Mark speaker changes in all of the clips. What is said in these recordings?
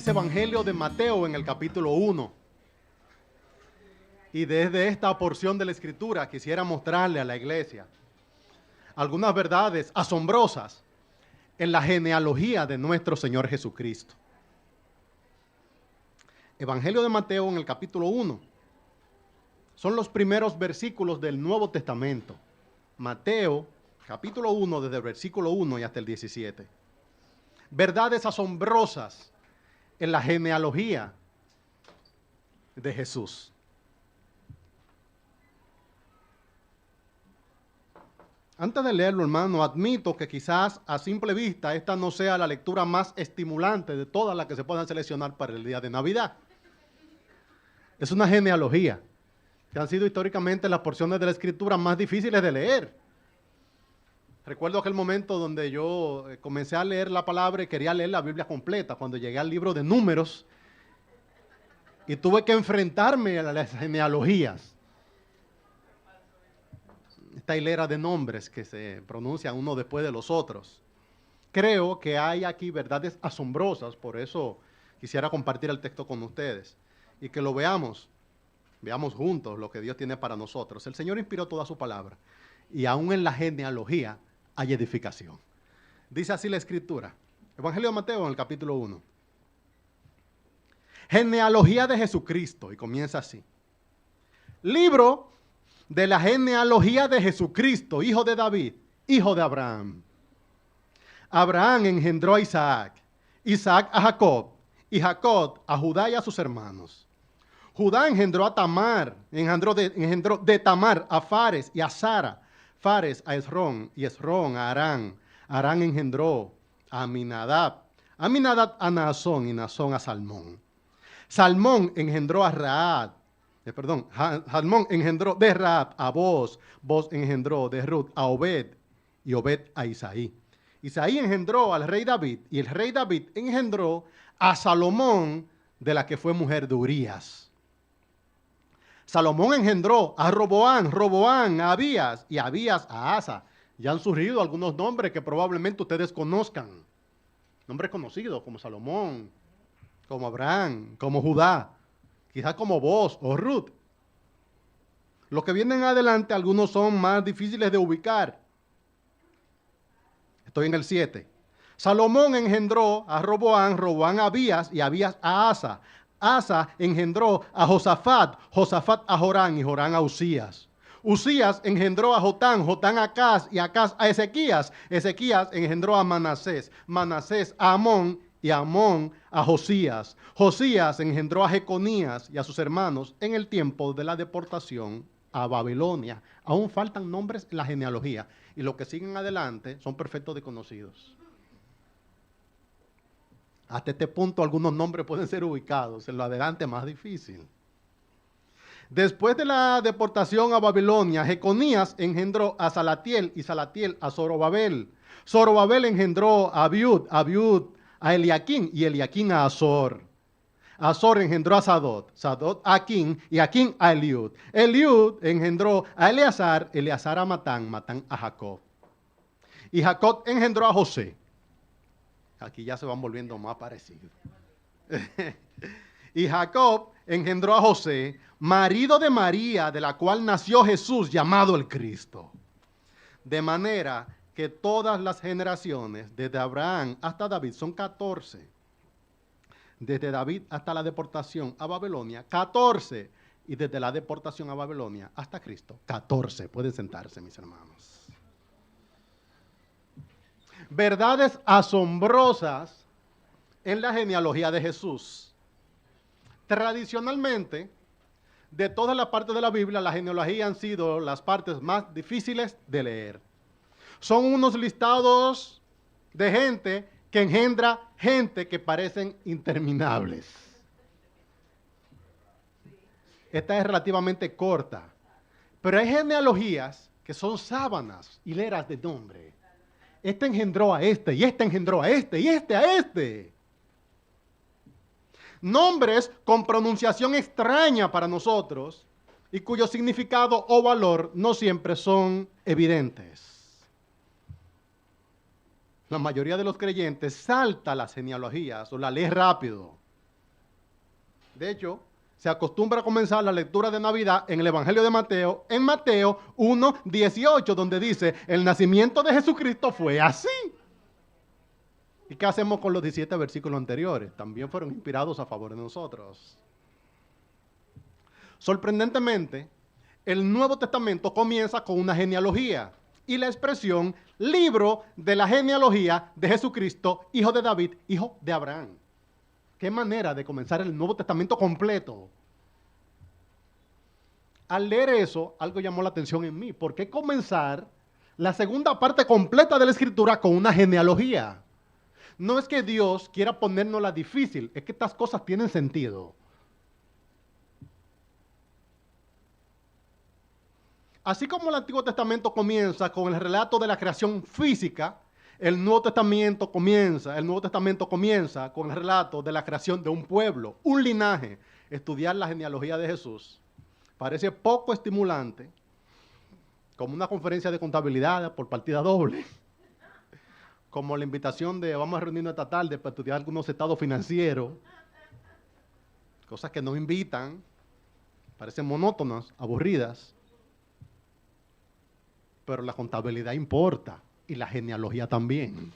Speaker 1: es Evangelio de Mateo en el capítulo 1. Y desde esta porción de la Escritura quisiera mostrarle a la iglesia algunas verdades asombrosas en la genealogía de nuestro Señor Jesucristo. Evangelio de Mateo en el capítulo 1. Son los primeros versículos del Nuevo Testamento. Mateo, capítulo 1, desde el versículo 1 y hasta el 17. Verdades asombrosas en la genealogía de Jesús. Antes de leerlo, hermano, admito que quizás a simple vista esta no sea la lectura más estimulante de todas las que se puedan seleccionar para el día de Navidad. Es una genealogía que han sido históricamente las porciones de la Escritura más difíciles de leer. Recuerdo aquel momento donde yo comencé a leer la palabra y quería leer la Biblia completa, cuando llegué al libro de Números y tuve que enfrentarme a las genealogías. Esta hilera de nombres que se pronuncian uno después de los otros. Creo que hay aquí verdades asombrosas, por eso quisiera compartir el texto con ustedes y que lo veamos juntos lo que Dios tiene para nosotros. El Señor inspiró toda su palabra y aún en la genealogía hay edificación. Dice así la Escritura, Evangelio de Mateo en el capítulo 1. Genealogía de Jesucristo, y comienza así. Libro de la genealogía de Jesucristo, hijo de David, hijo de Abraham. Abraham engendró a Isaac, Isaac a Jacob, y Jacob a Judá y a sus hermanos. Judá engendró a Tamar, engendró de Tamar a Fares y a Sara, Fares a Esrón y Esrón a Arán. Arán engendró a Aminadab, Aminadab a Naasón y Naasón a Salmón. Salmón engendró a Salmón engendró de Rahab a Boz, Boz engendró de Ruth a Obed y Obed a Isaí. Isaí engendró al rey David y el rey David engendró a Salomón, de la que fue mujer de Urías. Salomón engendró a Roboán, Roboán a Abías y Abías a Asa. Ya han surgido algunos nombres que probablemente ustedes conozcan. Nombres conocidos como Salomón, como Abraham, como Judá. Quizás como Boz o Ruth. Los que vienen adelante, algunos son más difíciles de ubicar. Estoy en el 7. Salomón engendró a Roboán, Roboán a Abías y Abías a Asa. Asa engendró a Josafat, Josafat a Jorán y Jorán a Usías. Usías engendró a Jotán, Jotán a Acaz y Acaz a Ezequías. Ezequías engendró a Manasés, Manasés a Amón y Amón a Josías. Josías engendró a Jeconías y a sus hermanos en el tiempo de la deportación a Babilonia. Aún faltan nombres en la genealogía y los que siguen adelante son perfectos desconocidos. Hasta este punto algunos nombres pueden ser ubicados, en lo adelante más difícil. Después de la deportación a Babilonia, Jeconías engendró a Salatiel y Salatiel a Zorobabel. Zorobabel engendró a Abiud, Abiud a Eliaquín y Eliaquín a Azor. Azor engendró a Sadot, Sadot a Aquín y Aquín a Eliud. Eliud engendró a Eleazar, Eleazar a Matán, Matán a Jacob. Y Jacob engendró a José. Aquí ya se van volviendo más parecidos. Y Jacob engendró a José, marido de María, de la cual nació Jesús, llamado el Cristo. De manera que todas las generaciones, desde Abraham hasta David, son 14. Desde David hasta la deportación a Babilonia, 14. Y desde la deportación a Babilonia hasta Cristo, 14. Pueden sentarse, mis hermanos. Verdades asombrosas en la genealogía de Jesús. Tradicionalmente, de todas las partes de la Biblia, la genealogía han sido las partes más difíciles de leer. Son unos listados de gente que engendra gente que parecen interminables. Esta es relativamente corta, pero hay genealogías que son sábanas, hileras de nombre. Este engendró a este, y este engendró a este, y este a este. Nombres con pronunciación extraña para nosotros y cuyo significado o valor no siempre son evidentes. La mayoría de los creyentes salta las genealogías o la lee rápido. De hecho, se acostumbra a comenzar la lectura de Navidad en el Evangelio de Mateo, en Mateo 1:18, donde dice, el nacimiento de Jesucristo fue así. ¿Y qué hacemos con los 17 versículos anteriores? También fueron inspirados a favor de nosotros. Sorprendentemente, el Nuevo Testamento comienza con una genealogía y la expresión libro de la genealogía de Jesucristo, hijo de David, hijo de Abraham. ¿Qué manera de comenzar el Nuevo Testamento completo? Al leer eso, algo llamó la atención en mí. ¿Por qué comenzar la segunda parte completa de la Escritura con una genealogía? No es que Dios quiera ponérnosla difícil, es que estas cosas tienen sentido. Así como el Antiguo Testamento comienza con el relato de la creación física, el Nuevo Testamento comienza con el relato de la creación de un pueblo, un linaje. Estudiar la genealogía de Jesús parece poco estimulante, como una conferencia de contabilidad por partida doble, como la invitación de vamos a reunirnos esta tarde para estudiar algunos estados financieros, cosas que no invitan, parecen monótonas, aburridas, pero la contabilidad importa y la genealogía también.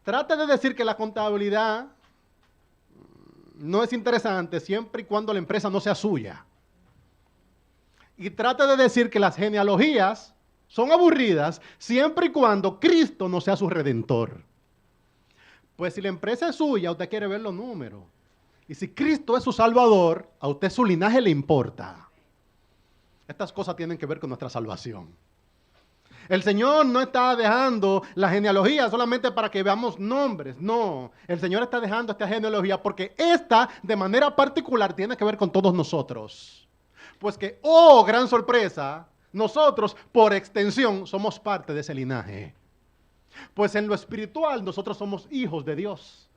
Speaker 1: Trate de decir que la contabilidad no es interesante siempre y cuando la empresa no sea suya. Y trate de decir que las genealogías son aburridas siempre y cuando Cristo no sea su redentor. Pues si la empresa es suya, usted quiere ver los números. Y si Cristo es su salvador, a usted su linaje le importa. Estas cosas tienen que ver con nuestra salvación. El Señor no está dejando la genealogía solamente para que veamos nombres. No, el Señor está dejando esta genealogía porque esta, de manera particular, tiene que ver con todos nosotros. Pues que, oh, gran sorpresa, nosotros, por extensión, somos parte de ese linaje. Pues en lo espiritual, nosotros somos hijos de Dios.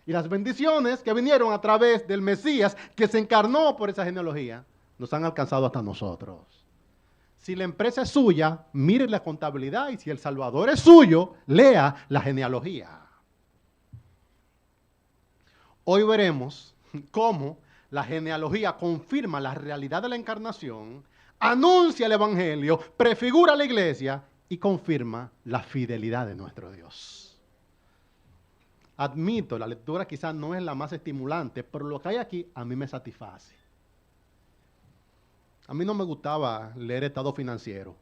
Speaker 1: Y las bendiciones que vinieron a través del Mesías, que se encarnó por esa genealogía, nos han alcanzado hasta nosotros. Si la empresa es suya, mire la contabilidad, y si el Salvador es suyo, lea la genealogía. Hoy veremos cómo la genealogía confirma la realidad de la encarnación, anuncia el Evangelio, prefigura la iglesia y confirma la fidelidad de nuestro Dios. Admito, la lectura quizás no es la más estimulante, pero lo que hay aquí a mí me satisface. A mí no me gustaba leer estados financieros.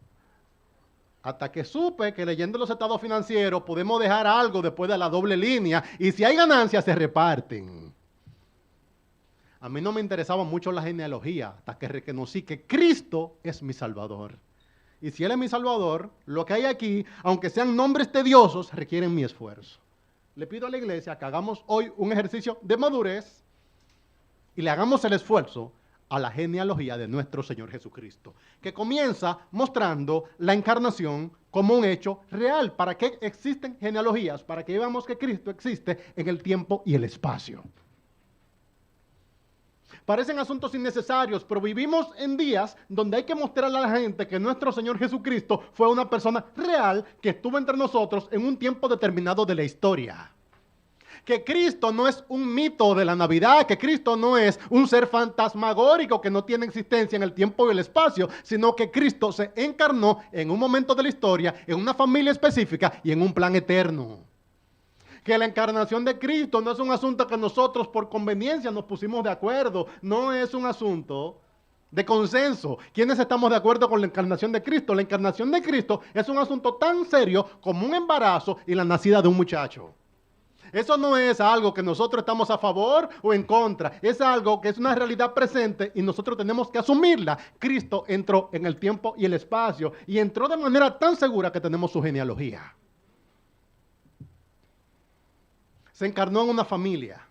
Speaker 1: Hasta que supe que leyendo los estados financieros podemos dejar algo después de la doble línea y si hay ganancias se reparten. A mí no me interesaba mucho la genealogía hasta que reconocí que Cristo es mi Salvador. Y si Él es mi Salvador, lo que hay aquí, aunque sean nombres tediosos, requieren mi esfuerzo. Le pido a la iglesia que hagamos hoy un ejercicio de madurez y le hagamos el esfuerzo a la genealogía de nuestro Señor Jesucristo, que comienza mostrando la encarnación como un hecho real. ¿Para qué existen genealogías? Para que veamos que Cristo existe en el tiempo y el espacio. Parecen asuntos innecesarios, pero vivimos en días donde hay que mostrarle a la gente que nuestro Señor Jesucristo fue una persona real que estuvo entre nosotros en un tiempo determinado de la historia. Que Cristo no es un mito de la Navidad, que Cristo no es un ser fantasmagórico que no tiene existencia en el tiempo y el espacio, sino que Cristo se encarnó en un momento de la historia, en una familia específica y en un plan eterno. Que la encarnación de Cristo no es un asunto que nosotros por conveniencia nos pusimos de acuerdo, no es un asunto de consenso. ¿Quiénes estamos de acuerdo con la encarnación de Cristo? La encarnación de Cristo es un asunto tan serio como un embarazo y la nacida de un muchacho. Eso no es algo que nosotros estamos a favor o en contra. Es algo que es una realidad presente y nosotros tenemos que asumirla. Cristo entró en el tiempo y el espacio y entró de manera tan segura que tenemos su genealogía. Se encarnó en una familia.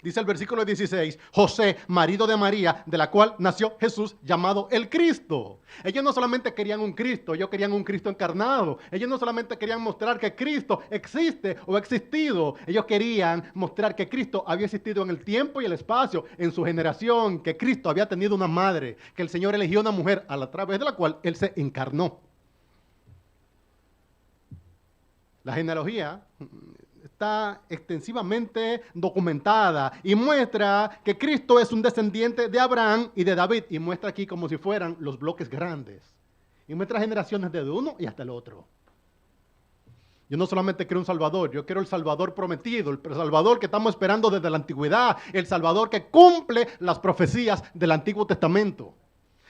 Speaker 1: Dice el versículo 16, José, marido de María, de la cual nació Jesús, llamado el Cristo. Ellos no solamente querían un Cristo, ellos querían un Cristo encarnado. Ellos no solamente querían mostrar que Cristo existe o ha existido. Ellos querían mostrar que Cristo había existido en el tiempo y el espacio, en su generación, que Cristo había tenido una madre, que el Señor eligió una mujer a través de la cual Él se encarnó. La genealogía está extensivamente documentada y muestra que Cristo es un descendiente de Abraham y de David, y muestra aquí como si fueran los bloques grandes, y muestra generaciones desde uno y hasta el otro. Yo no solamente quiero un Salvador, yo quiero el Salvador prometido, el Salvador que estamos esperando desde la antigüedad, el Salvador que cumple las profecías del Antiguo Testamento.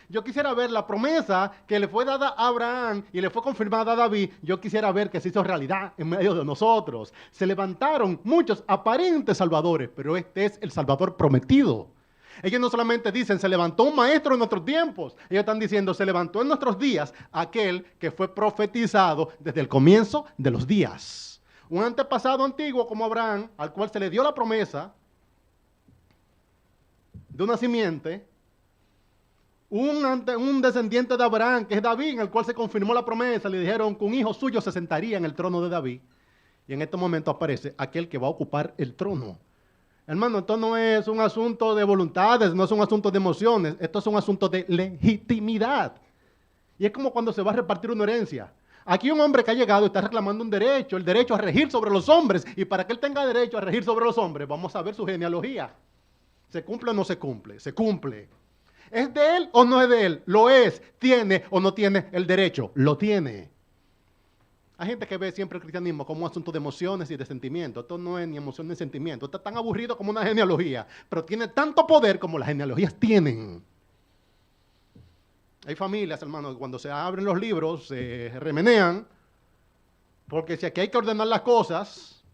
Speaker 1: Yo quisiera ver la promesa que le fue dada a Abraham y le fue confirmada a David. Yo quisiera ver que se hizo realidad en medio de nosotros. Se levantaron muchos aparentes salvadores, pero este es el Salvador prometido. Ellos no solamente dicen, se levantó un maestro en nuestros tiempos. Ellos están diciendo, se levantó en nuestros días aquel que fue profetizado desde el comienzo de los días. Un antepasado antiguo como Abraham, al cual se le dio la promesa de una simiente. Un descendiente de Abraham, que es David, en el cual se confirmó la promesa. Le dijeron que un hijo suyo se sentaría en el trono de David. Y en este momento aparece aquel que va a ocupar el trono. Hermano, esto no es un asunto de voluntades, no es un asunto de emociones, esto es un asunto de legitimidad. Y es como cuando se va a repartir una herencia. Aquí un hombre que ha llegado y está reclamando un derecho, el derecho a regir sobre los hombres, y para que él tenga derecho a regir sobre los hombres, vamos a ver su genealogía. ¿Se cumple o no se cumple? Se cumple. ¿Es de él o no es de él? Lo es. ¿Tiene o no tiene el derecho? Lo tiene. Hay gente que ve siempre el cristianismo como un asunto de emociones y de sentimientos. Esto no es ni emoción ni sentimiento. Esto es tan aburrido como una genealogía, pero tiene tanto poder como las genealogías tienen. Hay familias, hermanos, que cuando se abren los libros se remenean, porque si aquí hay que ordenar las cosas,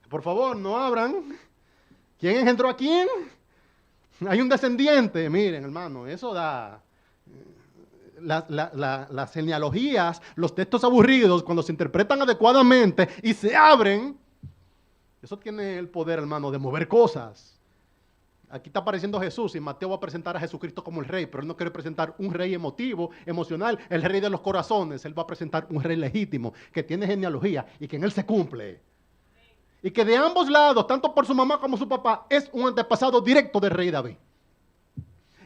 Speaker 1: por favor, no abran. ¿Quién engendró a quién? Hay un descendiente. Miren, hermano, eso da... Las genealogías, los textos aburridos, cuando se interpretan adecuadamente y se abren, eso tiene el poder, hermano, de mover cosas. Aquí está apareciendo Jesús y Mateo va a presentar a Jesucristo como el rey, pero él no quiere presentar un rey emotivo, emocional, el rey de los corazones. Él va a presentar un rey legítimo, que tiene genealogía y que en él se cumple. Y que de ambos lados, tanto por su mamá como su papá, es un antepasado directo del rey David.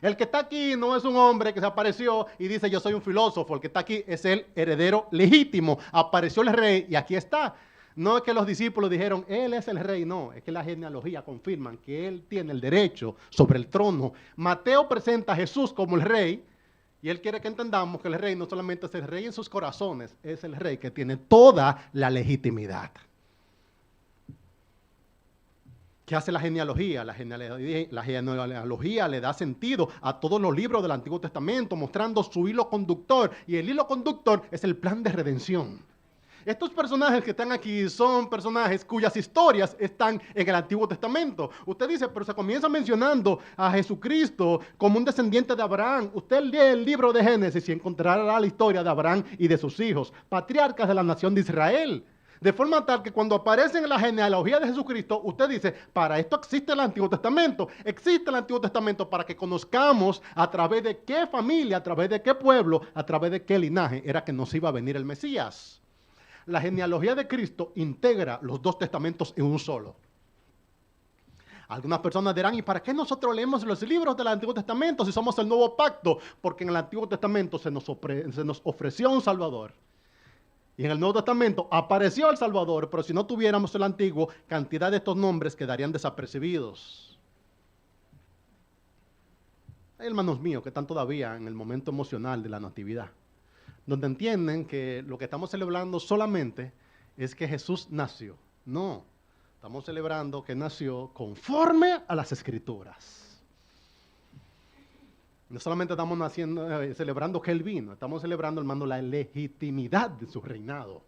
Speaker 1: El que está aquí no es un hombre que se apareció y dice yo soy un filósofo. El que está aquí es el heredero legítimo. Apareció el rey y aquí está. No es que los discípulos dijeron, él es el rey. No, es que la genealogía confirman que él tiene el derecho sobre el trono. Mateo presenta a Jesús como el rey y él quiere que entendamos que el rey no solamente es el rey en sus corazones, es el rey que tiene toda la legitimidad. ¿Qué hace la genealogía? La genealogía le da sentido a todos los libros del Antiguo Testamento, mostrando su hilo conductor. Y el hilo conductor es el plan de redención. Estos personajes que están aquí son personajes cuyas historias están en el Antiguo Testamento. Usted dice, pero se comienza mencionando a Jesucristo como un descendiente de Abraham. Usted lee el libro de Génesis y encontrará la historia de Abraham y de sus hijos, patriarcas de la nación de Israel. De forma tal que cuando aparece en la genealogía de Jesucristo, usted dice, para esto existe el Antiguo Testamento. Existe el Antiguo Testamento para que conozcamos a través de qué familia, a través de qué pueblo, a través de qué linaje era que nos iba a venir el Mesías. La genealogía de Cristo integra los dos testamentos en un solo. Algunas personas dirán, ¿y para qué nosotros leemos los libros del Antiguo Testamento si somos el nuevo pacto? Porque en el Antiguo Testamento se nos ofreció un Salvador. Y en el Nuevo Testamento apareció el Salvador, pero si no tuviéramos el Antiguo, cantidad de estos nombres quedarían desapercibidos. Hay hermanos míos que están todavía en el momento emocional de la Natividad, donde entienden que lo que estamos celebrando solamente es que Jesús nació. No, estamos celebrando que nació conforme a las Escrituras. No solamente estamos celebrando que Él vino, estamos celebrando, hermano, la legitimidad de su reinado.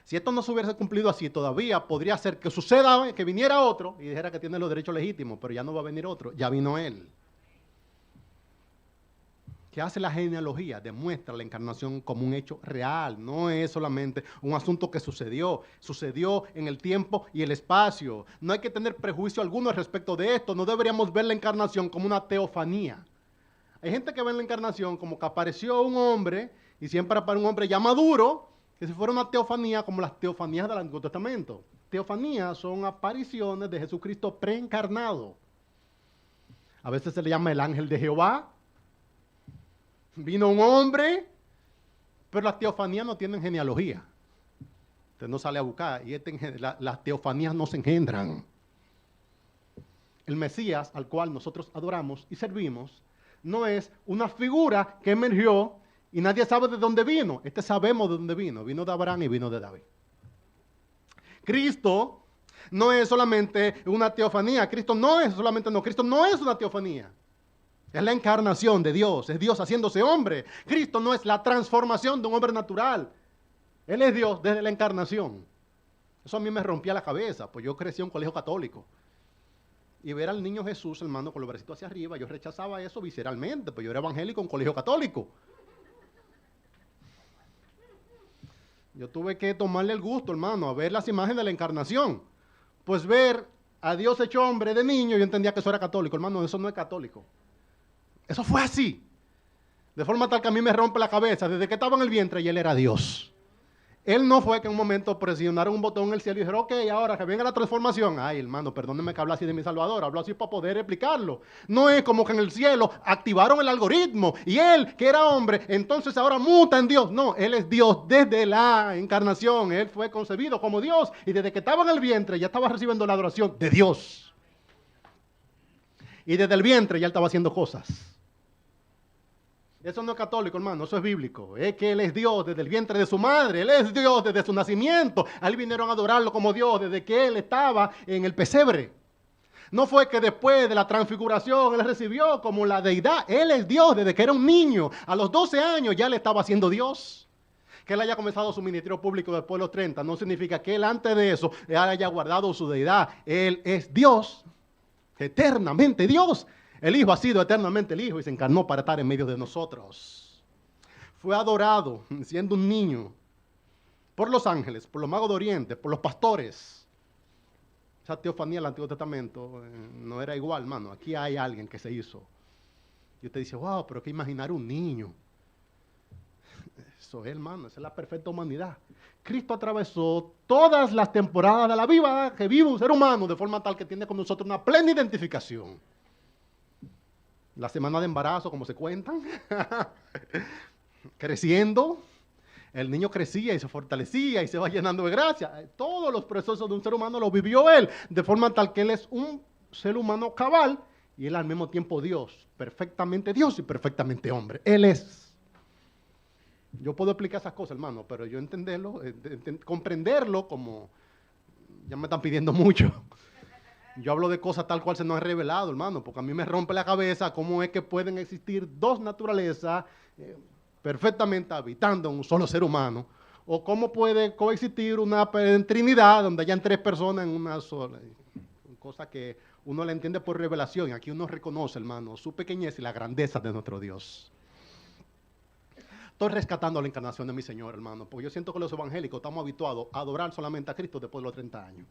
Speaker 1: Si esto no se hubiese cumplido así, todavía podría ser que suceda que viniera otro y dijera que tiene los derechos legítimos, pero ya no va a venir otro, ya vino Él. ¿Qué hace la genealogía? Demuestra la encarnación como un hecho real, no es solamente un asunto que sucedió en el tiempo y el espacio. No hay que tener prejuicio alguno respecto de esto, no deberíamos ver la encarnación como una teofanía. Hay gente que ve la encarnación como que apareció un hombre, y siempre aparece un hombre ya maduro, que si fuera una teofanía como las teofanías del Antiguo Testamento. Teofanías son apariciones de Jesucristo preencarnado. A veces se le llama el ángel de Jehová. Vino un hombre, pero las teofanías no tienen genealogía. Usted no sale a buscar. Y las teofanías no se engendran. El Mesías al cual nosotros adoramos y servimos no es una figura que emergió y nadie sabe de dónde vino. Sabemos de dónde vino. Vino de Abraham y vino de David. Cristo no es solamente una teofanía. Cristo no es una teofanía. Es la encarnación de Dios. Es Dios haciéndose hombre. Cristo no es la transformación de un hombre natural. Él es Dios desde la encarnación. Eso a mí me rompía la cabeza, pues yo crecí en un colegio católico. Y ver al niño Jesús, hermano, con los bracitos hacia arriba, yo rechazaba eso visceralmente, pues yo era evangélico en un colegio católico. Yo tuve que tomarle el gusto, hermano, a ver las imágenes de la encarnación. Pues ver a Dios hecho hombre de niño, yo entendía que eso era católico. Hermano, eso no es católico. Eso fue así. De forma tal que a mí me rompe la cabeza desde que estaba en el vientre y Él era Dios. Él no fue que en un momento presionaron un botón en el cielo y dijeron, ok, ahora que venga la transformación. Ay, hermano, perdóneme que hablo así de mi Salvador, hablo así para poder explicarlo. No es como que en el cielo activaron el algoritmo y Él, que era hombre, entonces ahora muta en Dios. No, Él es Dios desde la encarnación. Él fue concebido como Dios y desde que estaba en el vientre ya estaba recibiendo la adoración de Dios. Y desde el vientre ya Él estaba haciendo cosas. Eso no es católico, hermano, eso es bíblico. Es que Él es Dios desde el vientre de su madre. Él es Dios desde su nacimiento. A Él vinieron a adorarlo como Dios desde que Él estaba en el pesebre. No fue que después de la transfiguración Él recibió como la deidad. Él es Dios desde que era un niño. A los 12 años ya Él estaba siendo Dios. Que Él haya comenzado su ministerio público después de los 30 no significa que Él antes de eso Él haya guardado su deidad. Él es Dios, eternamente Dios. El Hijo ha sido eternamente el Hijo y se encarnó para estar en medio de nosotros. Fue adorado siendo un niño por los ángeles, por los magos de Oriente, por los pastores. Esa teofanía del Antiguo Testamento no era igual, hermano. Aquí hay alguien que se hizo. Y usted dice, wow, pero que imaginar un niño. Eso es, hermano, esa es la perfecta humanidad. Cristo atravesó todas las temporadas de la vida que vive un ser humano de forma tal que tiene con nosotros una plena identificación. La semana de embarazo, como se cuentan, creciendo, el niño crecía y se fortalecía y se va llenando de gracia. Todos los procesos de un ser humano los vivió Él, de forma tal que Él es un ser humano cabal y Él al mismo tiempo Dios, perfectamente Dios y perfectamente hombre. Él es. Yo puedo explicar esas cosas, hermano, pero yo entenderlo, comprenderlo como, ya me están pidiendo mucho. Yo hablo de cosas tal cual se nos ha revelado, hermano, porque a mí me rompe la cabeza cómo es que pueden existir dos naturalezas perfectamente habitando en un solo ser humano, o cómo puede coexistir una trinidad donde hayan tres personas en una sola. Cosa que uno la entiende por revelación, y aquí uno reconoce, hermano, su pequeñez y la grandeza de nuestro Dios. Estoy rescatando la encarnación de mi Señor, hermano, porque yo siento que los evangélicos estamos habituados a adorar solamente a Cristo después de los 30 años.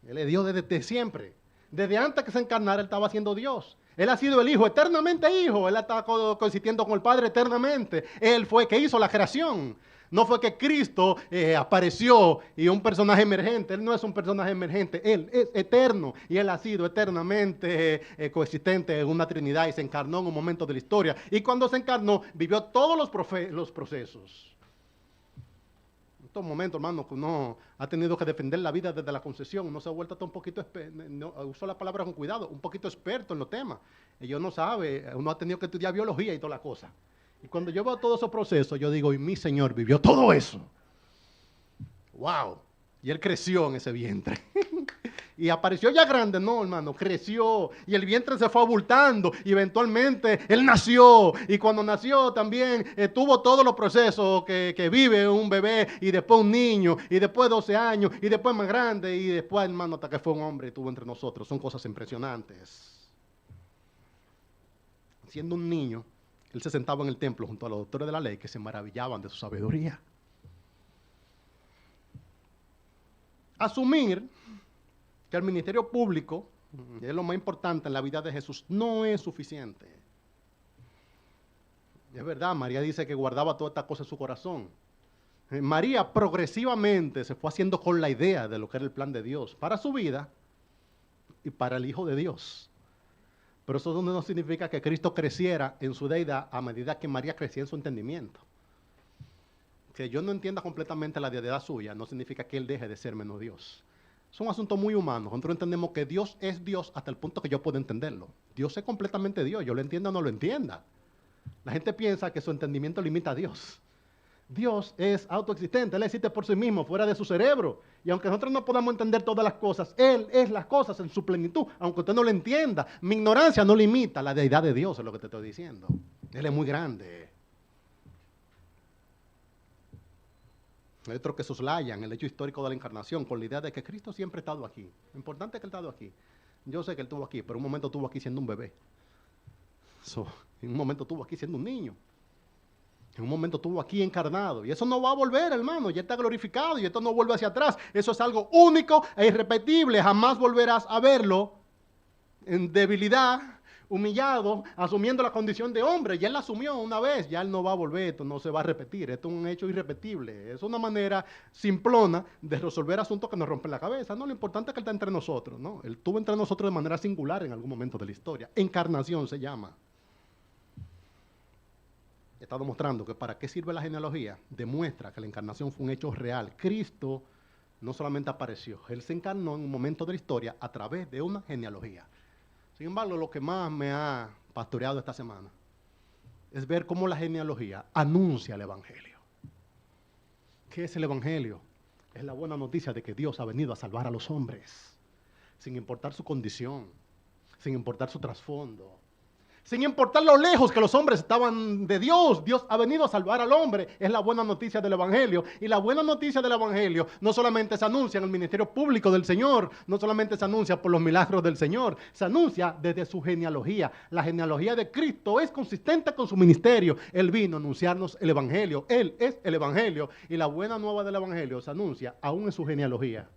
Speaker 1: Él es Dios desde siempre. Desde antes que se encarnara, Él estaba siendo Dios. Él ha sido el Hijo, eternamente Hijo. Él está coexistiendo con el Padre eternamente. Él fue el que hizo la creación. No fue que Cristo apareció y un personaje emergente. Él no es un personaje emergente. Él es eterno y Él ha sido eternamente coexistente en una Trinidad y se encarnó en un momento de la historia. Y cuando se encarnó, vivió todos los procesos. En estos momentos, hermano, que uno ha tenido que defender la vida desde la concepción, uno se ha vuelto hasta un poquito, uso la palabra con cuidado, un poquito experto en los temas. Ellos no saben, uno ha tenido que estudiar biología y toda la cosa. Y cuando yo veo todos esos procesos, yo digo, y mi Señor vivió todo eso. ¡Wow! Y Él creció en ese vientre. Y apareció ya grande, no, hermano, creció. Y el vientre se fue abultando. Y eventualmente Él nació. Y cuando nació también tuvo todos los procesos que vive un bebé. Y después un niño. Y después 12 años. Y después más grande. Y después, hermano, hasta que fue un hombre y estuvo entre nosotros. Son cosas impresionantes. Siendo un niño, Él se sentaba en el templo junto a los doctores de la ley que se maravillaban de su sabiduría. Asumir que el ministerio público es lo más importante en la vida de Jesús no es suficiente. Es verdad, María dice que guardaba todas estas cosas en su corazón. María progresivamente se fue haciendo con la idea de lo que era el plan de Dios para su vida y para el Hijo de Dios. Pero eso no significa que Cristo creciera en su deidad a medida que María crecía en su entendimiento. Que yo no entienda completamente la deidad suya no significa que Él deje de ser menos Dios. Es un asunto muy humano. Nosotros entendemos que Dios es Dios hasta el punto que yo puedo entenderlo. Dios es completamente Dios, yo lo entienda o no lo entienda. La gente piensa que su entendimiento limita a Dios. Dios es autoexistente, Él existe por sí mismo, fuera de su cerebro. Y aunque nosotros no podamos entender todas las cosas, Él es las cosas en su plenitud, aunque usted no lo entienda. Mi ignorancia no limita la deidad de Dios, es lo que te estoy diciendo. Él es muy grande. Hay otros que soslayan el hecho histórico de la encarnación con la idea de que Cristo siempre ha estado aquí. Lo importante es que Él ha estado aquí. Yo sé que Él estuvo aquí, pero en un momento estuvo aquí siendo un bebé. En un momento estuvo aquí siendo un niño. En un momento estuvo aquí encarnado. Y eso no va a volver, hermano. Ya está glorificado y esto no vuelve hacia atrás. Eso es algo único e irrepetible. Jamás volverás a verlo en debilidad, humillado, asumiendo la condición de hombre. Ya Él la asumió una vez. Ya Él no va a volver. Esto no se va a repetir. Esto es un hecho irrepetible. Es una manera simplona de resolver asuntos que nos rompen la cabeza. No, lo importante es que Él está entre nosotros, ¿no? Él estuvo entre nosotros de manera singular en algún momento de la historia. Encarnación se llama. He estado mostrando que para qué sirve la genealogía, demuestra que la encarnación fue un hecho real. Cristo no solamente apareció, Él se encarnó en un momento de la historia a través de una genealogía. Sin embargo, lo que más me ha pastoreado esta semana es ver cómo la genealogía anuncia el Evangelio. ¿Qué es el Evangelio? Es la buena noticia de que Dios ha venido a salvar a los hombres, sin importar su condición, sin importar su trasfondo. Sin importar lo lejos que los hombres estaban de Dios, Dios ha venido a salvar al hombre. Es la buena noticia del Evangelio. Y la buena noticia del Evangelio no solamente se anuncia en el ministerio público del Señor, no solamente se anuncia por los milagros del Señor, se anuncia desde su genealogía. La genealogía de Cristo es consistente con su ministerio. Él vino a anunciarnos el Evangelio. Él es el Evangelio. Y la buena nueva del Evangelio se anuncia aún en su genealogía.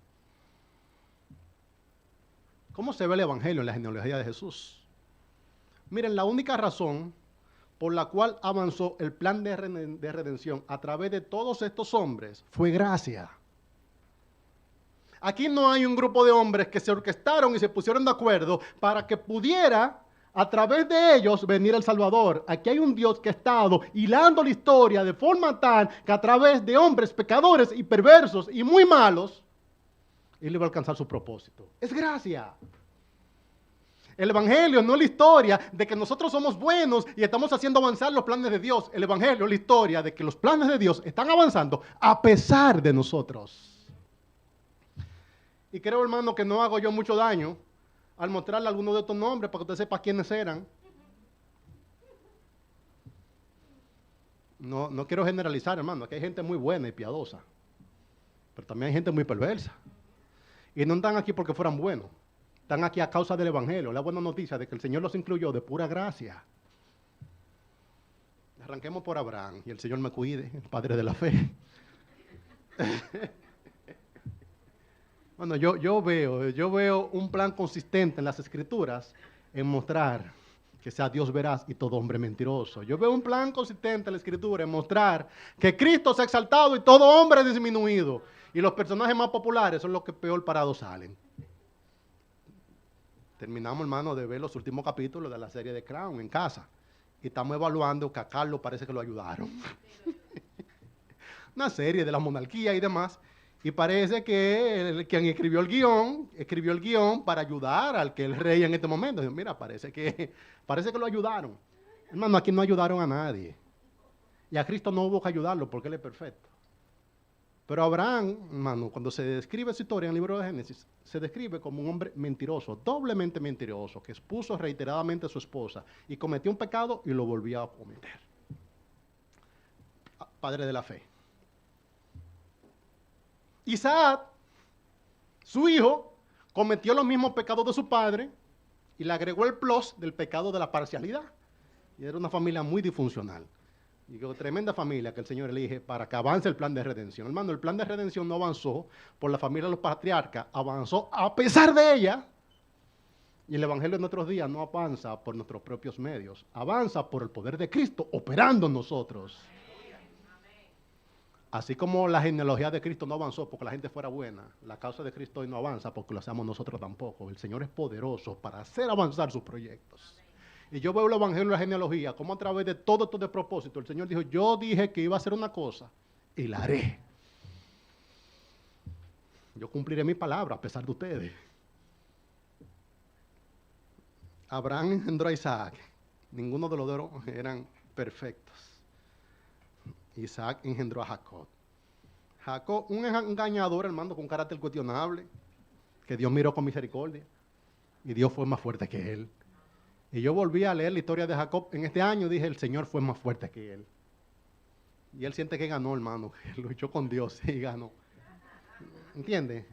Speaker 1: ¿Cómo se ve el Evangelio en la genealogía de Jesús? Miren, la única razón por la cual avanzó el plan de redención a través de todos estos hombres fue gracia. Aquí no hay un grupo de hombres que se orquestaron y se pusieron de acuerdo para que pudiera a través de ellos venir el Salvador. Aquí hay un Dios que ha estado hilando la historia de forma tal que a través de hombres pecadores y perversos y muy malos, Él iba a alcanzar su propósito. Es gracia. El Evangelio no es la historia de que nosotros somos buenos y estamos haciendo avanzar los planes de Dios. El Evangelio es la historia de que los planes de Dios están avanzando a pesar de nosotros. Y creo, hermano, que no hago yo mucho daño al mostrarle algunos de estos nombres para que usted sepa quiénes eran. No quiero generalizar, hermano. Aquí hay gente muy buena y piadosa, pero también hay gente muy perversa. Y no están aquí porque fueran buenos. Están aquí a causa del Evangelio, la buena noticia de que el Señor los incluyó de pura gracia. Arranquemos por Abraham, y el Señor me cuide, el padre de la fe. Bueno, yo veo un plan consistente en las Escrituras en mostrar que sea Dios veraz y todo hombre mentiroso. Yo veo un plan consistente en la Escritura en mostrar que Cristo se ha exaltado y todo hombre disminuido. Y los personajes más populares son los que peor parados salen. Terminamos, hermano, de ver los últimos capítulos de la serie de Crown en casa. Y estamos evaluando que a Carlos parece que lo ayudaron. Una serie de la monarquía y demás. Y parece que quien escribió el guión para ayudar al que el rey en este momento. Mira, parece que lo ayudaron. Hermano, aquí no ayudaron a nadie. Y a Cristo no hubo que ayudarlo porque Él es perfecto. Pero Abraham, hermano, cuando se describe su historia en el libro de Génesis, se describe como un hombre mentiroso, doblemente mentiroso, que expuso reiteradamente a su esposa y cometió un pecado y lo volvió a cometer. Padre de la fe. Isaac, su hijo, cometió los mismos pecados de su padre y le agregó el plus del pecado de la parcialidad. Y era una familia muy disfuncional. Y qué tremenda familia que el Señor elige para que avance el plan de redención. Hermano, el plan de redención no avanzó por la familia de los patriarcas, avanzó a pesar de ella. Y el Evangelio en nuestros días no avanza por nuestros propios medios, avanza por el poder de Cristo operando en nosotros. Así como la genealogía de Cristo no avanzó porque la gente fuera buena, la causa de Cristo hoy no avanza porque lo hacemos nosotros tampoco. El Señor es poderoso para hacer avanzar sus proyectos. Y yo veo el Evangelio y la genealogía, como a través de todo esto de propósito, el Señor dijo, yo dije que iba a hacer una cosa, y la haré. Yo cumpliré mi palabra a pesar de ustedes. Abraham engendró a Isaac. Ninguno de los dos eran perfectos. Isaac engendró a Jacob. Jacob, un engañador, hermano, con carácter cuestionable, que Dios miró con misericordia. Y Dios fue más fuerte que él. Y yo volví a leer la historia de Jacob en este año y dije, el Señor fue más fuerte que él. Y él siente que ganó, hermano, que luchó con Dios y ganó. ¿Entiendes?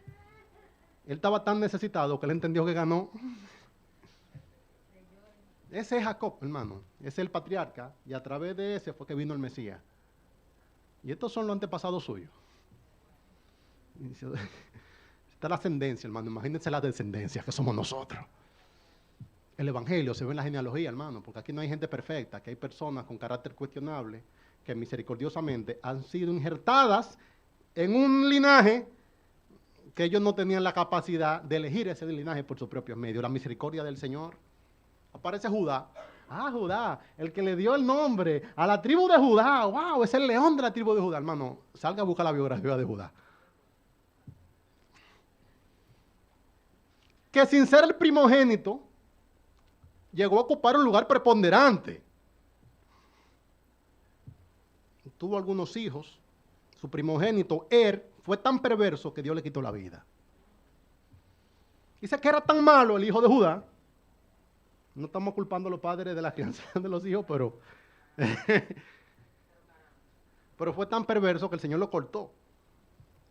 Speaker 1: Él estaba tan necesitado que él entendió que ganó. Ese es Jacob, hermano. Ese es el patriarca. Y a través de ese fue que vino el Mesías. Y estos son los antepasados suyos. Está la ascendencia, hermano. Imagínense la descendencia que somos nosotros. El Evangelio se ve en la genealogía, hermano, porque aquí no hay gente perfecta, que hay personas con carácter cuestionable que misericordiosamente han sido injertadas en un linaje que ellos no tenían la capacidad de elegir ese linaje por sus propios medios. La misericordia del Señor. Aparece Judá. Ah, Judá, el que le dio el nombre a la tribu de Judá. ¡Wow! Es el león de la tribu de Judá, hermano. Salga a buscar la biografía de Judá. Que sin ser el primogénito, llegó a ocupar un lugar preponderante. Tuvo algunos hijos. Su primogénito, fue tan perverso que Dios le quitó la vida. Dice que era tan malo el hijo de Judá. No estamos culpando a los padres de la crianza de los hijos, pero fue tan perverso que el Señor lo cortó.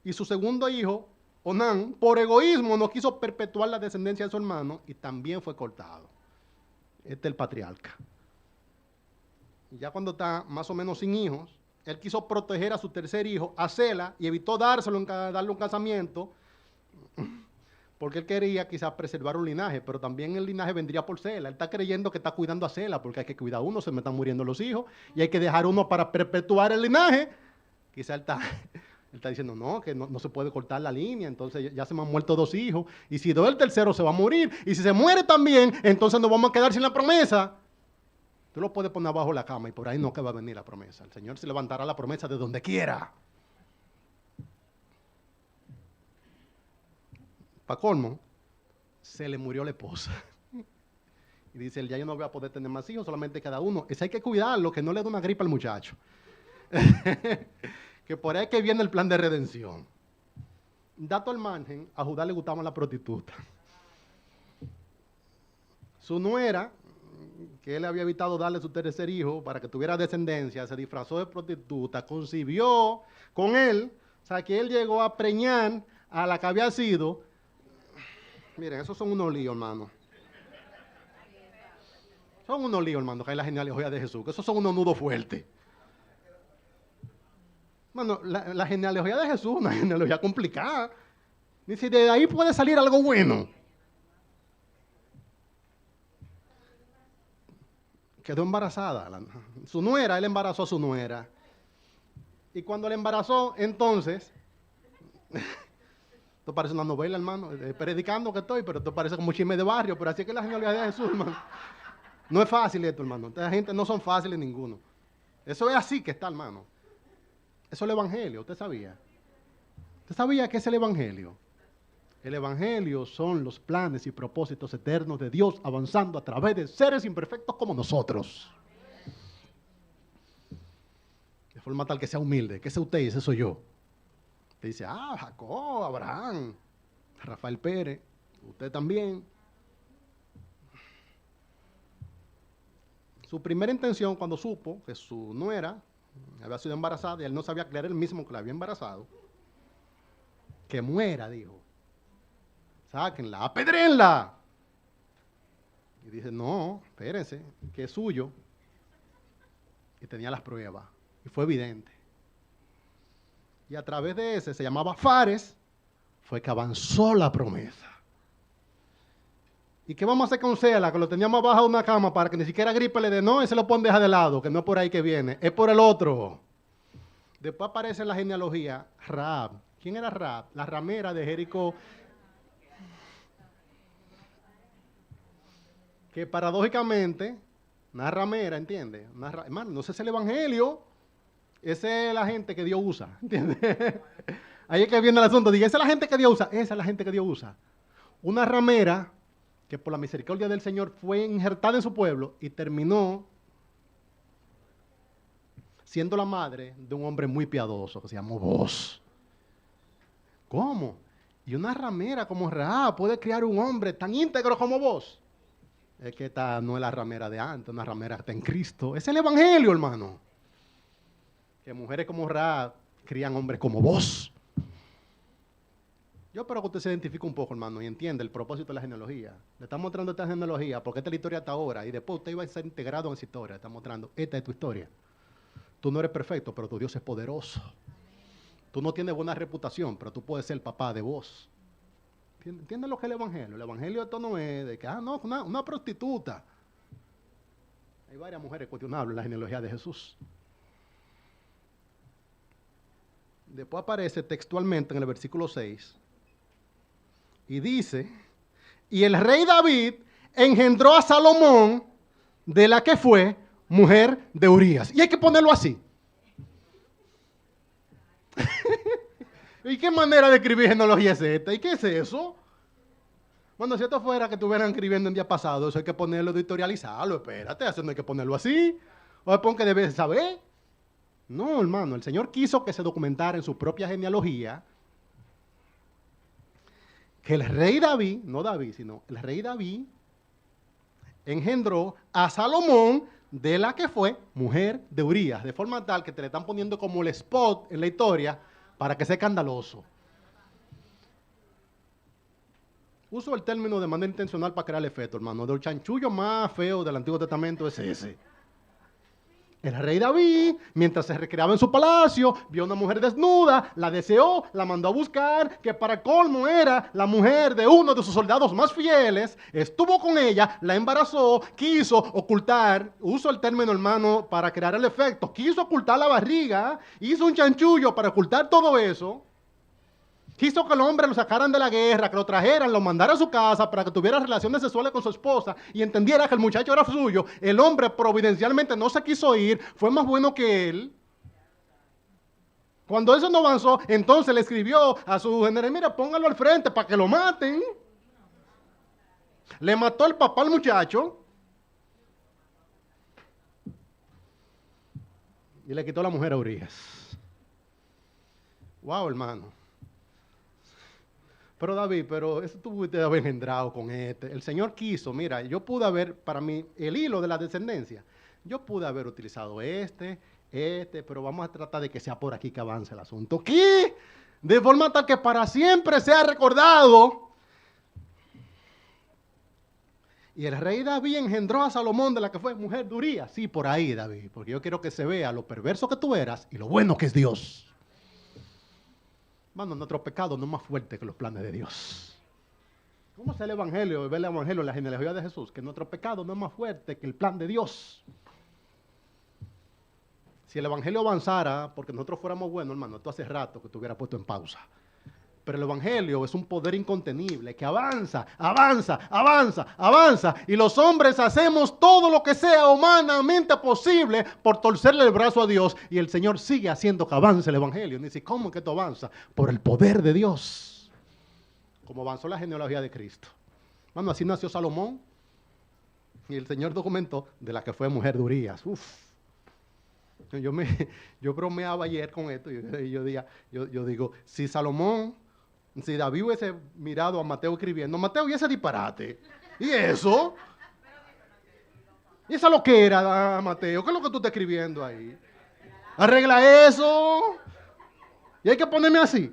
Speaker 1: Y su segundo hijo, Onán, por egoísmo no quiso perpetuar la descendencia de su hermano y también fue cortado. Este es el patriarca. Y ya cuando está más o menos sin hijos, él quiso proteger a su tercer hijo, a Sela, y evitó darle un casamiento, porque él quería quizás preservar un linaje, pero también el linaje vendría por Sela. Él está creyendo que está cuidando a Sela, porque hay que cuidar a uno, se me están muriendo los hijos, y hay que dejar uno para perpetuar el linaje. Quizás él está diciendo, no, que no se puede cortar la línea, entonces ya se me han muerto 2 hijos, y si doy el tercero se va a morir, y si se muere también, entonces nos vamos a quedar sin la promesa. Tú lo puedes poner abajo de la cama y por ahí no que va a venir la promesa. El Señor se levantará la promesa de donde quiera. Para colmo, se le murió la esposa. Y dice, ya yo no voy a poder tener más hijos, solamente cada uno. Ese hay que cuidarlo, que no le dé una gripa al muchacho. Que por ahí es que viene el plan de redención. Dato al margen, a Judá le gustaba la prostituta. Su nuera, que él había evitado darle su tercer hijo para que tuviera descendencia, se disfrazó de prostituta, concibió con él, o sea que él llegó a preñar a la que había sido. Miren, esos son unos líos, hermano. Son unos líos, hermano, que hay en la genealogía de Jesús, que esos son unos nudos fuertes. Bueno, la genealogía de Jesús es una genealogía complicada. Dice, de ahí puede salir algo bueno. Quedó embarazada. Su nuera, él embarazó a su nuera. Y cuando le embarazó, entonces, esto parece una novela, hermano, predicando que estoy, pero esto parece como un chisme de barrio, pero así es que la genealogía de Jesús, hermano. No es fácil esto, hermano. Esta gente no son fáciles ninguno. Eso es así que está, hermano. Eso es el Evangelio, ¿usted sabía? ¿Usted sabía qué es el Evangelio? El Evangelio son los planes y propósitos eternos de Dios avanzando a través de seres imperfectos como nosotros. De forma tal que sea humilde, que ese usted y ese soy yo. Usted dice, Jacob, Abraham, Rafael Pérez, usted también. Su primera intención cuando supo que su nuera había sido embarazada y él no sabía que era él mismo que la había embarazado, que muera, dijo. Sáquenla, apedréenla. Y dice, no, espérense, que es suyo. Y tenía las pruebas. Y fue evidente. Y a través de ese, se llamaba Fares, fue que avanzó la promesa. ¿Y qué vamos a hacer con Sela? Que lo teníamos abajo de una cama para que ni siquiera gripe le dé. No, ese lo pueden dejar de lado, que no es por ahí que viene, es por el otro. Después aparece en la genealogía Rahab. ¿Quién era Rahab? La ramera de Jericó. Que paradójicamente, una ramera, ¿entiendes? Hermano, no sé si es el Evangelio. Esa es la gente que Dios usa, ¿entiendes? Ahí es que viene el asunto. Diga, esa es la gente que Dios usa. Esa es la gente que Dios usa. Una ramera que por la misericordia del Señor fue injertada en su pueblo y terminó siendo la madre de un hombre muy piadoso que se llamó Boaz. ¿Cómo? Y una ramera como Rahab puede criar un hombre tan íntegro como Boaz. Es que esta no es la ramera de antes, una ramera que está en Cristo. Es el evangelio, hermano. Que mujeres como Rahab crían hombres como Boaz. Yo espero que usted se identifique un poco, hermano, y entienda el propósito de la genealogía. Le estamos mostrando esta genealogía porque esta es la historia hasta ahora, y después usted iba a ser integrado en esa historia. Está mostrando, esta es tu historia. Tú no eres perfecto, pero tu Dios es poderoso. Tú no tienes buena reputación, pero tú puedes ser papá de vos. ¿Entiendes lo que es el evangelio? El evangelio esto no es de que, no, una prostituta. Hay varias mujeres cuestionables en la genealogía de Jesús. Después aparece textualmente en el versículo 6 y dice, y el rey David engendró a Salomón, de la que fue mujer de Urías. Y hay que ponerlo así. ¿Y qué manera de escribir genealogía es esta? ¿Y qué es eso? Bueno, si esto fuera que estuvieran escribiendo en día pasado, eso hay que ponerlo, editorializarlo. Espérate, eso no hay que ponerlo así. O pon que debes saber. No, hermano, el Señor quiso que se documentara en su propia genealogía que el rey David, no David, sino el rey David engendró a Salomón, de la que fue mujer de Urías, de forma tal que te le están poniendo como el spot en la historia para que sea escandaloso. Uso el término de manera intencional para crear el efecto, hermano. El chanchullo más feo del Antiguo Testamento es ese. El rey David, mientras se recreaba en su palacio, vio a una mujer desnuda, la deseó, la mandó a buscar, que para colmo era la mujer de uno de sus soldados más fieles, estuvo con ella, la embarazó, quiso ocultar, uso el término hermano para crear el efecto, quiso ocultar la barriga, hizo un chanchullo para ocultar todo eso. Quiso que el hombre lo sacaran de la guerra, que lo trajeran, lo mandaran a su casa para que tuviera relaciones sexuales con su esposa y entendiera que el muchacho era suyo. El hombre providencialmente no se quiso ir, fue más bueno que él. Cuando eso no avanzó, entonces le escribió a su general, mira, póngalo al frente para que lo maten. Le mató el papá al muchacho y le quitó la mujer a Urías. Wow, hermano. Pero David, eso tú pudiste haber engendrado con este. El Señor quiso, mira, yo pude haber, para mí, el hilo de la descendencia, yo pude haber utilizado pero vamos a tratar de que sea por aquí que avance el asunto. ¿Qué? De forma tal que para siempre sea recordado. Y el rey David engendró a Salomón, de la que fue mujer de Urías. Sí, por ahí, David, porque yo quiero que se vea lo perverso que tú eras y lo bueno que es Dios. Mano, nuestro pecado no es más fuerte que los planes de Dios. ¿Cómo es el evangelio? Ver el evangelio en la genealogía de Jesús, que nuestro pecado no es más fuerte que el plan de Dios. Si el evangelio avanzara, porque nosotros fuéramos buenos, hermano, esto hace rato que estuviera puesto en pausa. Pero el evangelio es un poder incontenible que avanza, avanza, avanza, avanza. Y los hombres hacemos todo lo que sea humanamente posible por torcerle el brazo a Dios. Y el Señor sigue haciendo que avance el evangelio. Y dice, ¿cómo que esto avanza? Por el poder de Dios. Como avanzó la genealogía de Cristo. Bueno, así nació Salomón. Y el Señor documentó de la que fue mujer de Urías. Uf. Yo bromeaba ayer con esto. Yo digo, si David hubiese mirado a Mateo escribiendo, Mateo, ¿y ese disparate? ¿Y eso? ¿Y esa lo que era, Mateo? ¿Qué es lo que tú estás escribiendo ahí? Arregla eso. Y hay que ponerme así.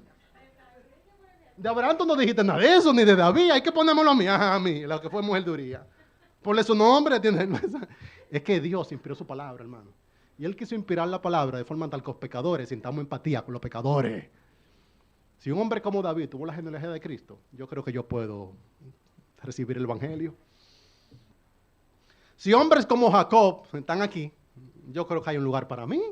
Speaker 1: De Abraham tú no dijiste nada de eso, ni de David. Hay que ponérmelo a mí, la que fue mujer de Urías. Ponle su nombre. Es que Dios inspiró su palabra, hermano. Y Él quiso inspirar la palabra de forma tal que los pecadores sintamos empatía con los pecadores. Si un hombre como David tuvo la genealogía de Cristo, yo creo que yo puedo recibir el evangelio. Si hombres como Jacob están aquí, yo creo que hay un lugar para mí.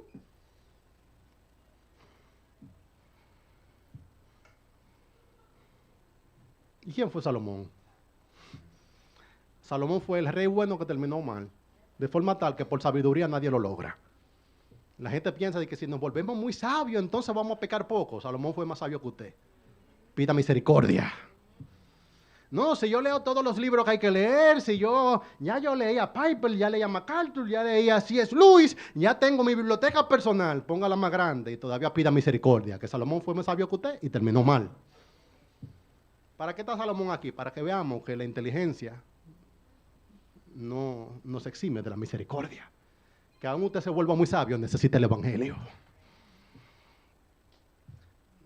Speaker 1: ¿Y quién fue Salomón? Salomón fue el rey bueno que terminó mal, de forma tal que por sabiduría nadie lo logra. La gente piensa de que si nos volvemos muy sabios, entonces vamos a pecar poco. Salomón fue más sabio que usted. Pida misericordia. No, si yo leo todos los libros que hay que leer, si yo leía a Piper, ya leía a MacArthur, ya leía a C.S. Lewis, ya tengo mi biblioteca personal, póngala más grande y todavía pida misericordia, que Salomón fue más sabio que usted y terminó mal. ¿Para qué está Salomón aquí? Para que veamos que la inteligencia no nos exime de la misericordia. Que aún usted se vuelva muy sabio, necesita el evangelio.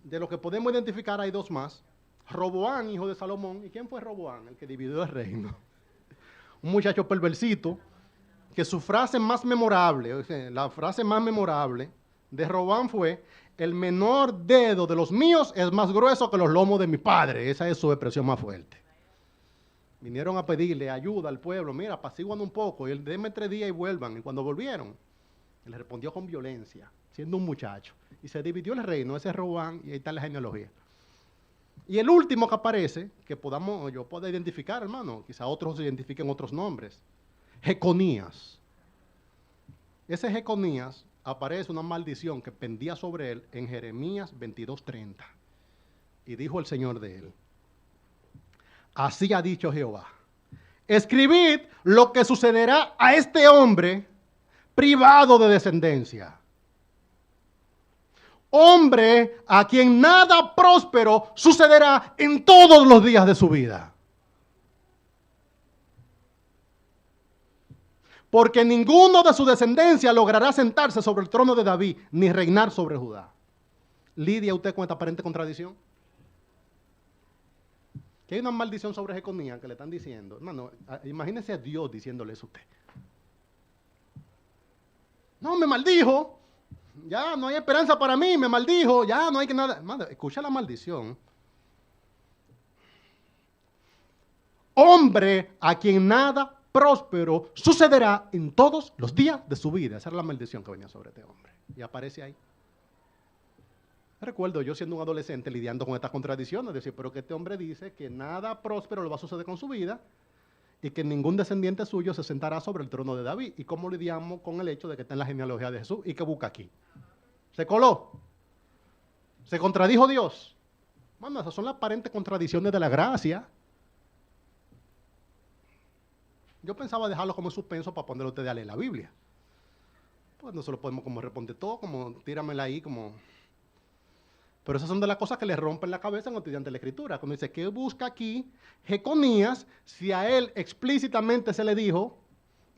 Speaker 1: De lo que podemos identificar hay dos más. Roboán, hijo de Salomón. ¿Y quién fue Roboán? El que dividió el reino. Un muchacho perversito, que su frase más memorable, o sea, la frase más memorable de Roboán fue: el menor dedo de los míos es más grueso que los lomos de mi padre. Esa es su expresión más fuerte. Vinieron a pedirle ayuda al pueblo. Mira, apaciguan un poco. Y él, denme 3 días y vuelvan. Y cuando volvieron, él respondió con violencia, siendo un muchacho. Y se dividió el reino. Ese es Roboán, y ahí está la genealogía. Y el último que aparece, que yo pueda identificar, hermano, quizá otros identifiquen otros nombres, Jeconías. Ese Jeconías aparece una maldición que pendía sobre él en Jeremías 22:30. Y dijo el Señor de él: así ha dicho Jehová, escribid lo que sucederá a este hombre privado de descendencia. Hombre a quien nada próspero sucederá en todos los días de su vida. Porque ninguno de su descendencia logrará sentarse sobre el trono de David, ni reinar sobre Judá. ¿Lidia usted con esta aparente contradicción? Que hay una maldición sobre Jeconías que le están diciendo. Hermano, imagínese a Dios diciéndole eso a usted. No, me maldijo. Ya no hay esperanza para mí, me maldijo. Ya no hay que nada. Hermano, escucha la maldición. Hombre a quien nada próspero sucederá en todos los días de su vida. Esa era la maldición que venía sobre este hombre. Y aparece ahí. Recuerdo yo siendo un adolescente lidiando con estas contradicciones, decir, pero que este hombre dice que nada próspero le va a suceder con su vida y que ningún descendiente suyo se sentará sobre el trono de David. ¿Y cómo lidiamos con el hecho de que está en la genealogía de Jesús y que busca aquí? Se coló. Se contradijo Dios. Bueno, esas son las aparentes contradicciones de la gracia. Yo pensaba dejarlo como suspenso para ponerle a ustedes a leer la Biblia. Pues no se lo podemos como responder todo, como tíramela ahí, como... Pero esas son de las cosas que le rompen la cabeza en los estudiantes de la Escritura. Cuando dice, ¿qué busca aquí Jeconías si a él explícitamente se le dijo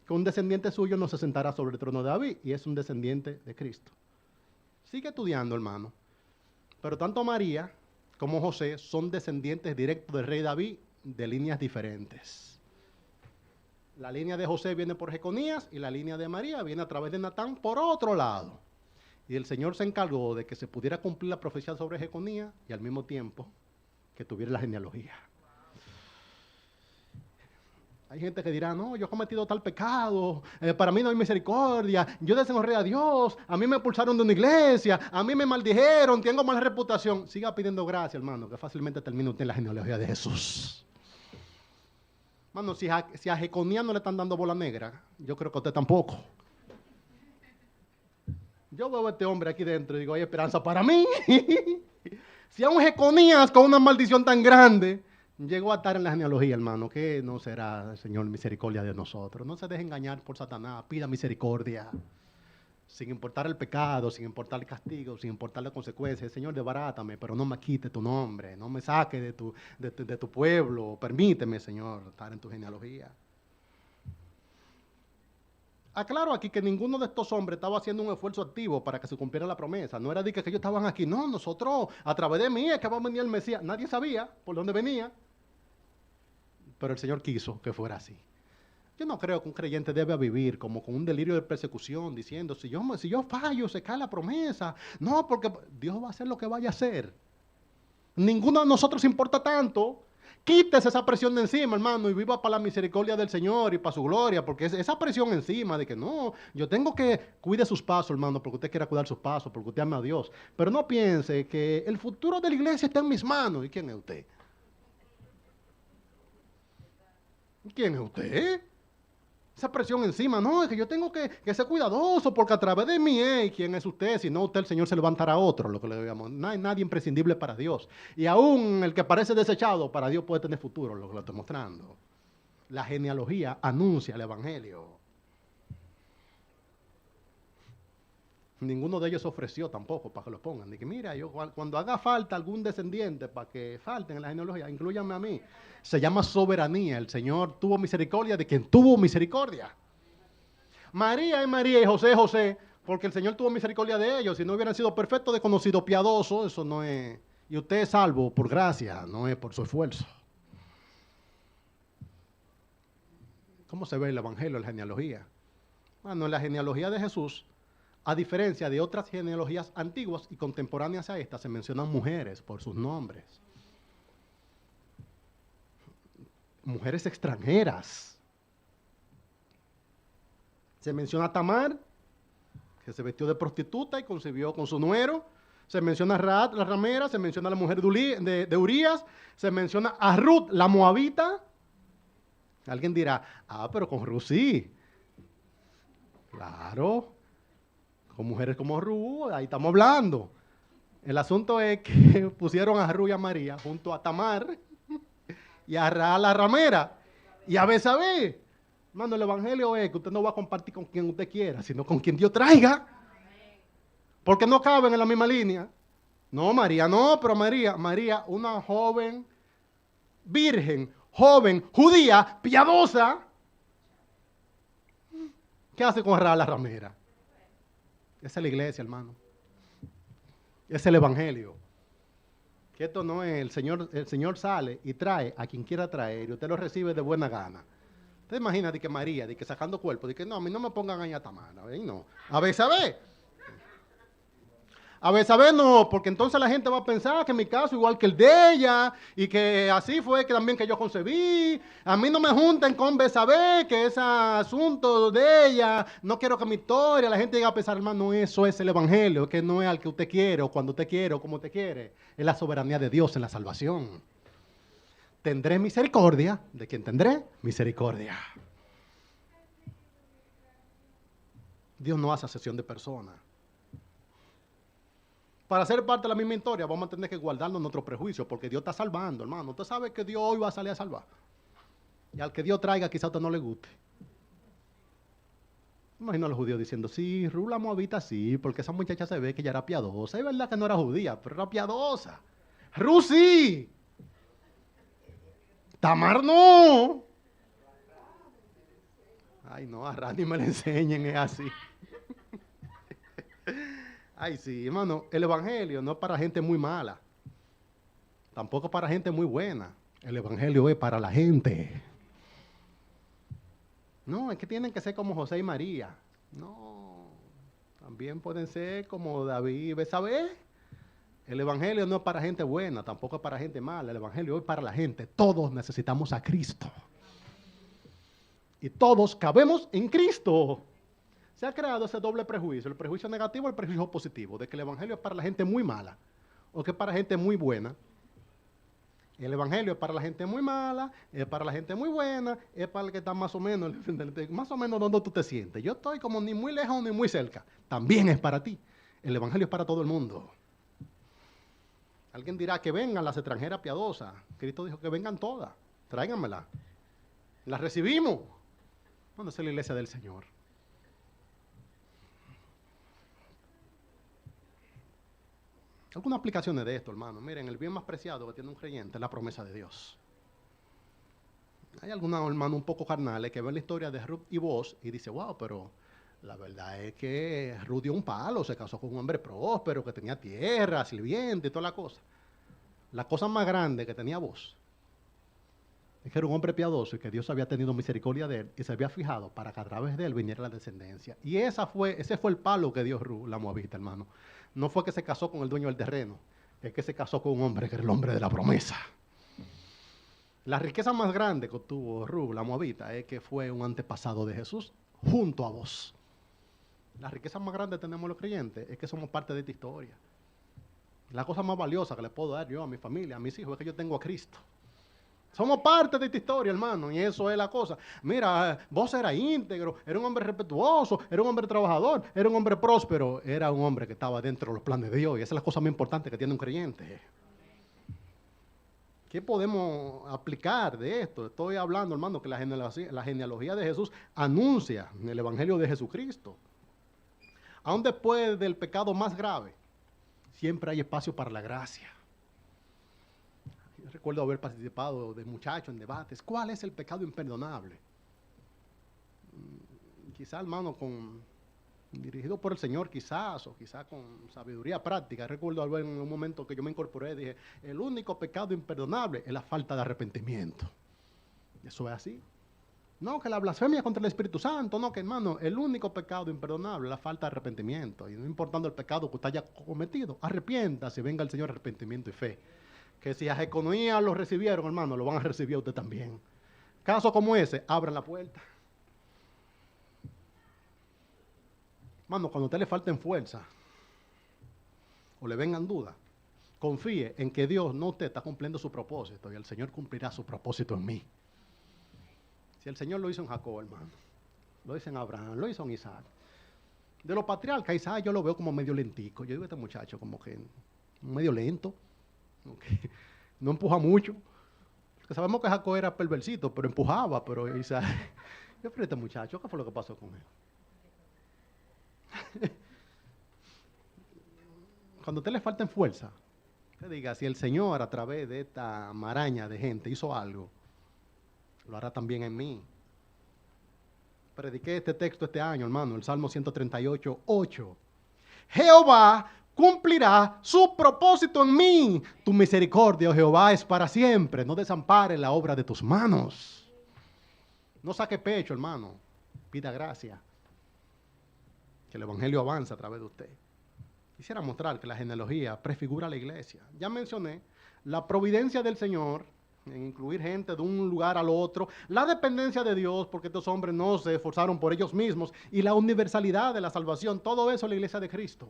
Speaker 1: que un descendiente suyo no se sentará sobre el trono de David y es un descendiente de Cristo? Sigue estudiando, hermano. Pero tanto María como José son descendientes directos del rey David de líneas diferentes. La línea de José viene por Jeconías y la línea de María viene a través de Natán por otro lado. Y el Señor se encargó de que se pudiera cumplir la profecía sobre Jeconías y al mismo tiempo que tuviera la genealogía. Hay gente que dirá, no, yo he cometido tal pecado, para mí no hay misericordia, yo deshonré a Dios, a mí me expulsaron de una iglesia, a mí me maldijeron, tengo mala reputación. Siga pidiendo gracia, hermano, que fácilmente termina usted en la genealogía de Jesús. Hermano, si a Jeconías no le están dando bola negra, yo creo que a usted tampoco. Yo veo a este hombre aquí dentro y digo, hay esperanza para mí. Si a un Jeconías con una maldición tan grande llegó a estar en la genealogía, hermano, ¿qué no será, Señor, misericordia de nosotros? No se deje engañar por Satanás, pida misericordia. Sin importar el pecado, sin importar el castigo, sin importar las consecuencias. Señor, desbarátame, pero no me quite tu nombre, no me saque de tu pueblo. Permíteme, Señor, estar en tu genealogía. Aclaro aquí que ninguno de estos hombres estaba haciendo un esfuerzo activo para que se cumpliera la promesa. No era de que ellos estaban aquí. No, nosotros, a través de mí es que va a venir el Mesías. Nadie sabía por dónde venía. Pero el Señor quiso que fuera así. Yo no creo que un creyente debe vivir como con un delirio de persecución, diciendo, si yo fallo, se cae la promesa. No, porque Dios va a hacer lo que vaya a hacer. Ninguno de nosotros importa tanto. Quítese esa presión de encima, hermano, y viva para la misericordia del Señor y para su gloria, porque esa presión encima de que no, yo tengo que cuide sus pasos, hermano, porque usted quiera cuidar sus pasos, porque usted ama a Dios. Pero no piense que el futuro de la iglesia está en mis manos. ¿Y quién es usted? ¿Quién es usted? esa presión encima. No, es que yo tengo que ser cuidadoso porque a través de mí, ¿quién es usted? Si no, usted, el Señor se levantará a otro, lo que le digamos. No hay nadie imprescindible para Dios. Y aún el que parece desechado, para Dios puede tener futuro, lo que le estoy mostrando. La genealogía anuncia el Evangelio. Ninguno de ellos ofreció tampoco para que lo pongan. Dije, mira, yo cuando haga falta algún descendiente para que falten en la genealogía, incluyanme a mí. Se llama soberanía. El Señor tuvo misericordia de quien tuvo misericordia. María es María y José es José, porque el Señor tuvo misericordia de ellos. Si no hubieran sido perfectos, desconocidos, piadosos, eso no es. Y usted es salvo por gracia, no es por su esfuerzo. ¿Cómo se ve el Evangelio en la genealogía? Bueno, en la genealogía de Jesús, a diferencia de otras genealogías antiguas y contemporáneas a estas, se mencionan mujeres por sus nombres. Mujeres extranjeras. Se menciona a Tamar, que se vistió de prostituta y concibió con su nuero. Se menciona a Raab, la ramera. Se menciona a la mujer de Urías. Se menciona a Ruth, la moabita. Alguien dirá, pero con Ruth sí. Claro. Con mujeres como Ruth, ahí estamos hablando. El asunto es que pusieron a Ruth y a María junto a Tamar y a Raab la ramera y a Betsabé. Hermano, el Evangelio es que usted no va a compartir con quien usted quiera, sino con quien Dios traiga. Porque no caben en la misma línea. No, María, no, pero María, una joven, virgen, joven, judía, piadosa. ¿Qué hace con Raab la ramera? Esa es la iglesia, hermano. Es el Evangelio. Que esto no es, el Señor sale y trae a quien quiera traer y usted lo recibe de buena gana. Usted imagina de que María, de que sacando cuerpo, de que no, a mí no me pongan ahí a Tamar, no. A Betsabé. A Betsabé no, porque entonces la gente va a pensar que mi caso igual que el de ella y que así fue que también que yo concebí. A mí no me junten con Betsabé, que ese asunto de ella, no quiero que mi historia, la gente llegue a pensar, hermano, eso es el Evangelio, que no es al que usted quiere o cuando usted quiere o como usted quiere. Es la soberanía de Dios en la salvación. Tendré misericordia de quien tendré misericordia. Dios no hace acepción de personas. Para ser parte de la misma historia, vamos a tener que guardarnos nuestros prejuicios, porque Dios está salvando, hermano. Usted sabe que Dios hoy va a salir a salvar. Y al que Dios traiga, quizá a usted no le guste. Imagino a los judíos diciendo, sí, Ruth la moabita sí, porque esa muchacha se ve que ya era piadosa. Es verdad que no era judía, pero era piadosa. Ruth sí. Tamar no. Ay, no, a Randy me le enseñen, es así. Ay, sí, hermano, el Evangelio no es para gente muy mala. Tampoco para gente muy buena. El Evangelio es para la gente. No, es que tienen que ser como José y María. No, también pueden ser como David y Betsabé. El Evangelio no es para gente buena, tampoco es para gente mala. El Evangelio es para la gente. Todos necesitamos a Cristo. Y todos cabemos en Cristo. Se ha creado ese doble prejuicio, el prejuicio negativo y el prejuicio positivo, de que el Evangelio es para la gente muy mala o que es para gente muy buena. El Evangelio es para la gente muy mala, es para la gente muy buena, es para el que está más o menos donde tú te sientes. Yo estoy como ni muy lejos ni muy cerca. También es para ti. El Evangelio es para todo el mundo. Alguien dirá que vengan las extranjeras piadosas. Cristo dijo que vengan todas. Tráiganmelas. Las recibimos. Bueno, esa es la iglesia del Señor. Algunas aplicaciones de esto, hermano. Miren, el bien más preciado que tiene un creyente es la promesa de Dios. Hay algunos hermanos un poco carnales que ven la historia de Ruth y Boaz y dicen, wow, pero la verdad es que Ruth dio un palo, se casó con un hombre próspero que tenía tierra, sirviente y toda la cosa. La cosa más grande que tenía Boaz es que era un hombre piadoso y que Dios había tenido misericordia de él y se había fijado para que a través de él viniera la descendencia. Y ese fue el palo que dio Ruth, la moabita, hermano. No fue que se casó con el dueño del terreno, es que se casó con un hombre que era el hombre de la promesa. La riqueza más grande que obtuvo Ruth, la moabita, es que fue un antepasado de Jesús junto a vos. La riqueza más grande que tenemos los creyentes es que somos parte de esta historia. La cosa más valiosa que le puedo dar yo a mi familia, a mis hijos, es que yo tengo a Cristo. Somos parte de esta historia, hermano, y eso es la cosa. Mira, vos eras íntegro, era un hombre respetuoso, era un hombre trabajador, era un hombre próspero, era un hombre que estaba dentro de los planes de Dios, y esa es la cosa más importante que tiene un creyente. ¿Qué podemos aplicar de esto? Estoy hablando, hermano, que la genealogía de Jesús anuncia en el Evangelio de Jesucristo. Aún después del pecado más grave, siempre hay espacio para la gracia. Yo recuerdo haber participado de muchacho en debates. ¿Cuál es el pecado imperdonable? Quizá, hermano, dirigido por el Señor, quizás, o quizás con sabiduría práctica. Recuerdo en un momento que yo me incorporé, dije, el único pecado imperdonable es la falta de arrepentimiento. Eso es así. No, que la blasfemia contra el Espíritu Santo, no, que hermano, el único pecado imperdonable es la falta de arrepentimiento. Y no importando el pecado que usted haya cometido, arrepiéntase, venga el Señor arrepentimiento y fe. Que si a Jeconías lo recibieron, hermano, lo van a recibir a usted también. Casos como ese, abran la puerta. Hermano, cuando a usted le falten fuerza o le vengan dudas, confíe en que Dios no usted está cumpliendo su propósito y el Señor cumplirá su propósito en mí. Si el Señor lo hizo en Jacob, hermano, lo hizo en Abraham, lo hizo en Isaac. De los patriarcas, Isaac yo lo veo como medio lentico. Yo digo, este muchacho como que medio lento, okay. No empuja mucho. Porque sabemos que Jacob era perversito, pero empujaba, pero Isaac, yo pero este muchacho, ¿qué fue lo que pasó con él? Cuando a usted le falten fuerza, que diga, si el Señor a través de esta maraña de gente hizo algo, lo hará también en mí. Prediqué este texto este año, hermano, el Salmo 138, 8. Jehová cumplirá su propósito en mí. Tu misericordia, oh Jehová, es para siempre. No desampares la obra de tus manos. No saque pecho, hermano. Pida gracia. Que el Evangelio avanza a través de usted. Quisiera mostrar que la genealogía prefigura a la iglesia. Ya mencioné la providencia del Señor en incluir gente de un lugar al otro, la dependencia de Dios, porque estos hombres no se esforzaron por ellos mismos, y la universalidad de la salvación. Todo eso es la iglesia de Cristo.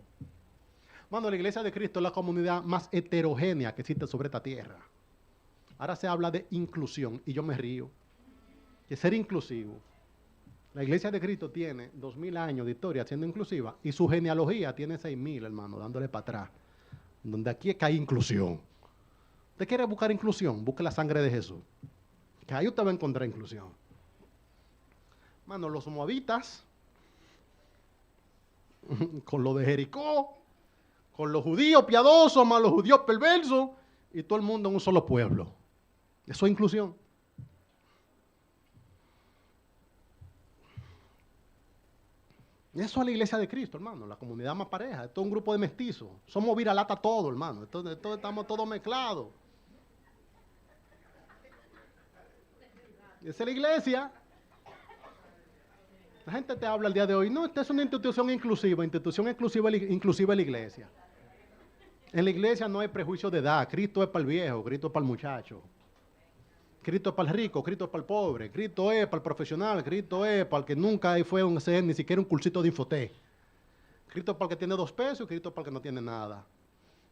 Speaker 1: Bueno, la iglesia de Cristo es la comunidad más heterogénea que existe sobre esta tierra. Ahora se habla de inclusión, y yo me río. De ser inclusivo. La iglesia de Cristo tiene 2000 años de historia siendo inclusiva y su genealogía tiene 6000, hermano, dándole para atrás. Donde aquí es que hay inclusión. ¿Usted quiere buscar inclusión? Busque la sangre de Jesús. Que ahí usted va a encontrar inclusión. Hermano, los moabitas, con lo de Jericó, con los judíos piadosos, más los judíos perversos, y todo el mundo en un solo pueblo. Eso es inclusión. Eso es la iglesia de Cristo, hermano, la comunidad más pareja. Esto es un grupo de mestizos. Somos viralata todo, hermano. Esto estamos todos mezclados. Esa es la iglesia. La gente te habla el día de hoy. No, esta es una institución inclusiva. Institución inclusiva es la iglesia. En la iglesia no hay prejuicio de edad. Cristo es para el viejo, Cristo es para el muchacho. Cristo es para el rico, Cristo es para el pobre, Cristo es para el profesional, Cristo es para el que nunca fue ni siquiera un cursito de Infoté. Cristo es para el que tiene 2 pesos y Cristo es para el que no tiene nada.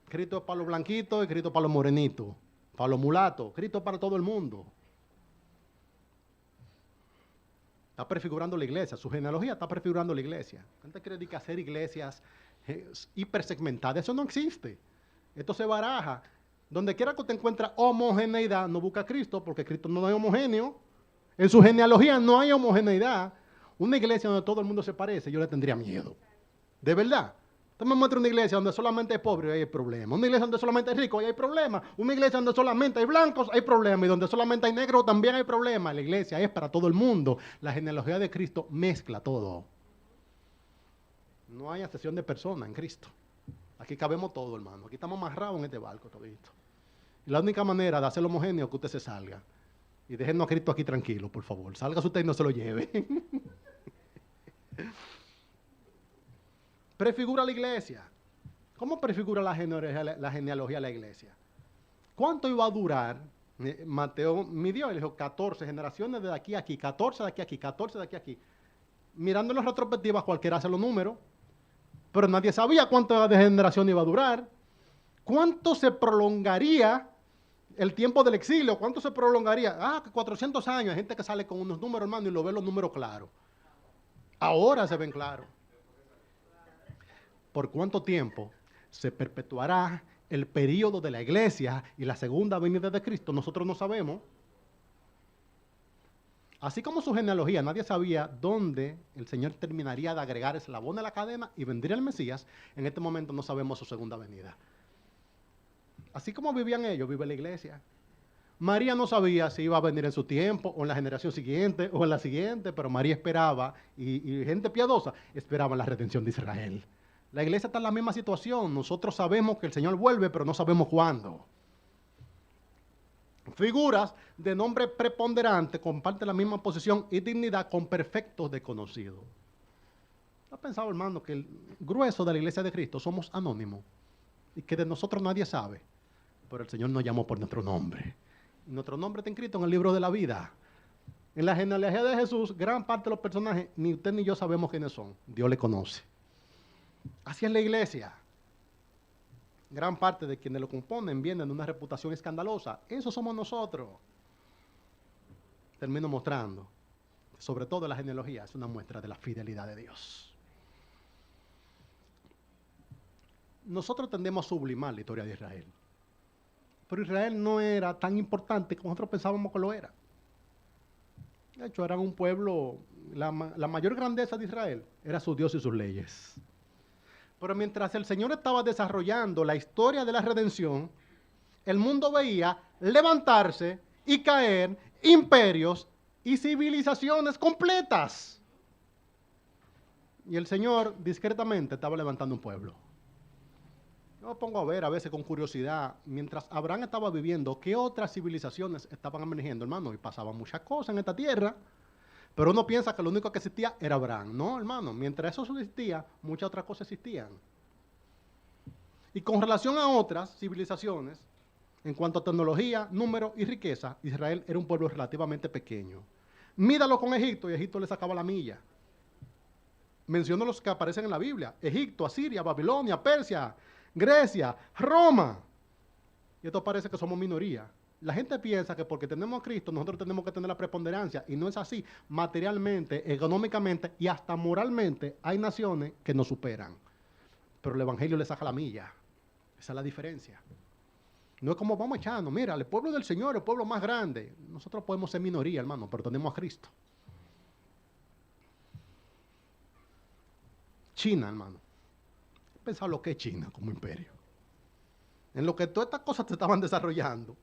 Speaker 1: Cristo es para los blanquitos y Cristo es para los morenitos, para los mulatos. Cristo es para todo el mundo. Está prefigurando la iglesia, su genealogía está prefigurando la iglesia. La gente quiere hacer iglesias hipersegmentadas, eso no existe. Esto se baraja. Donde quiera que usted encuentre homogeneidad, no busca a Cristo, porque Cristo no es homogéneo. En su genealogía no hay homogeneidad. Una iglesia donde todo el mundo se parece, yo le tendría miedo. De verdad. Usted me muestra una iglesia donde solamente hay pobres, ahí hay problema. Una iglesia donde solamente hay ricos, ahí hay problema. Una iglesia donde solamente hay blancos, hay problema. Y donde solamente hay negros, también hay problema. La iglesia es para todo el mundo. La genealogía de Cristo mezcla todo. No hay acepción de persona en Cristo. Aquí cabemos todo, hermano. Aquí estamos amarrados en este barco todito. Y la única manera de hacerlo homogéneo es que usted se salga. Y déjenos a Cristo aquí tranquilo, por favor. Sálgase usted y no se lo lleve. Prefigura la iglesia. ¿Cómo prefigura la genealogía de la iglesia? ¿Cuánto iba a durar? Mateo midió y le dijo 14 generaciones de aquí a aquí, 14 de aquí a aquí, 14 de aquí a aquí. Mirando en las retrospectivas, cualquiera hace los números. Pero nadie sabía cuánto de generación iba a durar. ¿Cuánto se prolongaría El tiempo del exilio, ¿cuánto se prolongaría? Que 400 años. Hay gente que sale con unos números, hermano, y lo ve los números claros. Ahora se ven claros. ¿Por cuánto tiempo se perpetuará el período de la iglesia y la segunda venida de Cristo? Nosotros no sabemos. Así como su genealogía, nadie sabía dónde el Señor terminaría de agregar eslabón a la cadena y vendría el Mesías. En este momento no sabemos su segunda venida. Así como vivían ellos, vive la iglesia. María no sabía si iba a venir en su tiempo, o en la generación siguiente, o en la siguiente, pero María esperaba, y gente piadosa esperaba la redención de Israel. La iglesia está en la misma situación. Nosotros sabemos que el Señor vuelve, pero no sabemos cuándo. Figuras de nombre preponderante comparten la misma posición y dignidad con perfectos desconocidos. ¿Ha pensado, hermano, que el grueso de la iglesia de Cristo somos anónimos y que de nosotros nadie sabe? Pero el Señor nos llamó por nuestro nombre. Y nuestro nombre está inscrito en el libro de la vida. En la genealogía de Jesús, gran parte de los personajes, ni usted ni yo sabemos quiénes son. Dios le conoce. Así es la iglesia. Gran parte de quienes lo componen vienen de una reputación escandalosa. Eso somos nosotros. Termino mostrando. Sobre todo la genealogía es una muestra de la fidelidad de Dios. Nosotros tendemos a sublimar la historia de Israel. Pero Israel no era tan importante como nosotros pensábamos que lo era. De hecho, eran un pueblo, la mayor grandeza de Israel era su Dios y sus leyes. Pero mientras el Señor estaba desarrollando la historia de la redención, el mundo veía levantarse y caer imperios y civilizaciones completas. Y el Señor discretamente estaba levantando un pueblo. Yo me pongo a ver a veces con curiosidad, mientras Abraham estaba viviendo, ¿qué otras civilizaciones estaban emergiendo, hermano? Y pasaban muchas cosas en esta tierra. Pero uno piensa que lo único que existía era Abraham. No, hermano, mientras eso existía, muchas otras cosas existían. Y con relación a otras civilizaciones, en cuanto a tecnología, número y riqueza, Israel era un pueblo relativamente pequeño. Mídalo con Egipto y Egipto le sacaba la milla. Menciono los que aparecen en la Biblia. Egipto, Asiria, Babilonia, Persia, Grecia, Roma. Y esto parece que somos minoría. La gente piensa que porque tenemos a Cristo nosotros tenemos que tener la preponderancia y no es así. Materialmente, económicamente y hasta moralmente hay naciones que nos superan. Pero el Evangelio le saca la milla. Esa es la diferencia. No es como vamos echando, mira, el pueblo del Señor, el pueblo más grande. Nosotros podemos ser minoría, hermano, pero tenemos a Cristo. China, hermano. Pensar lo que es China como imperio. En lo que todas estas cosas se estaban desarrollando,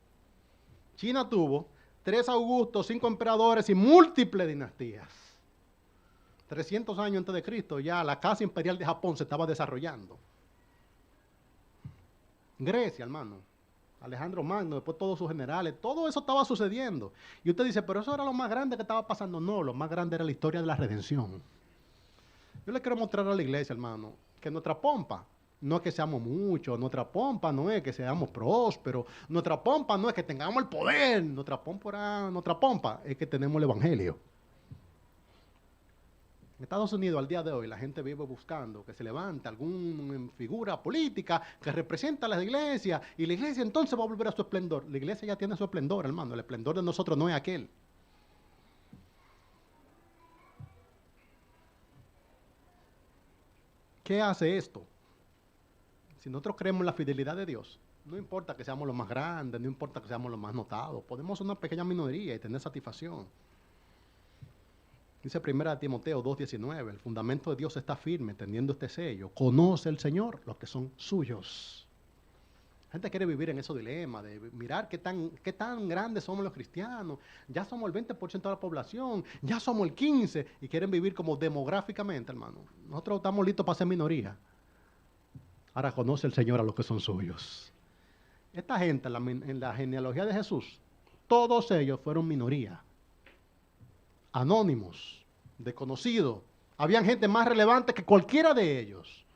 Speaker 1: China tuvo 3 augustos, 5 emperadores y múltiples dinastías. 300 años antes de Cristo ya la casa imperial de Japón se estaba desarrollando. Grecia, hermano, Alejandro Magno, después todos sus generales, todo eso estaba sucediendo. Y usted dice, pero eso era lo más grande que estaba pasando. No, lo más grande era la historia de la redención. Yo le quiero mostrar a la iglesia, hermano, que nuestra pompa no es que seamos muchos, nuestra pompa no es que seamos prósperos, nuestra pompa no es que tengamos el poder, nuestra pompa es que tenemos el evangelio. En Estados Unidos al día de hoy la gente vive buscando que se levante alguna figura política que representa a las iglesias y la iglesia entonces va a volver a su esplendor. La iglesia ya tiene su esplendor, hermano, el esplendor de nosotros no es aquel. ¿Qué hace esto? Si nosotros creemos en la fidelidad de Dios, no importa que seamos los más grandes, no importa que seamos los más notados, podemos ser una pequeña minoría y tener satisfacción. Dice 1 Timoteo 2:19, el fundamento de Dios está firme, teniendo este sello. Conoce el Señor los que son suyos. La gente quiere vivir en esos dilemas de mirar qué tan grandes somos los cristianos. Ya somos el 20% de la población, ya somos el 15% y quieren vivir como demográficamente, hermano. Nosotros estamos listos para ser minoría. Ahora conoce el Señor a los que son suyos. Esta gente, en la genealogía de Jesús, todos ellos fueron minoría. Anónimos, desconocidos. Habían gente más relevante que cualquiera de ellos.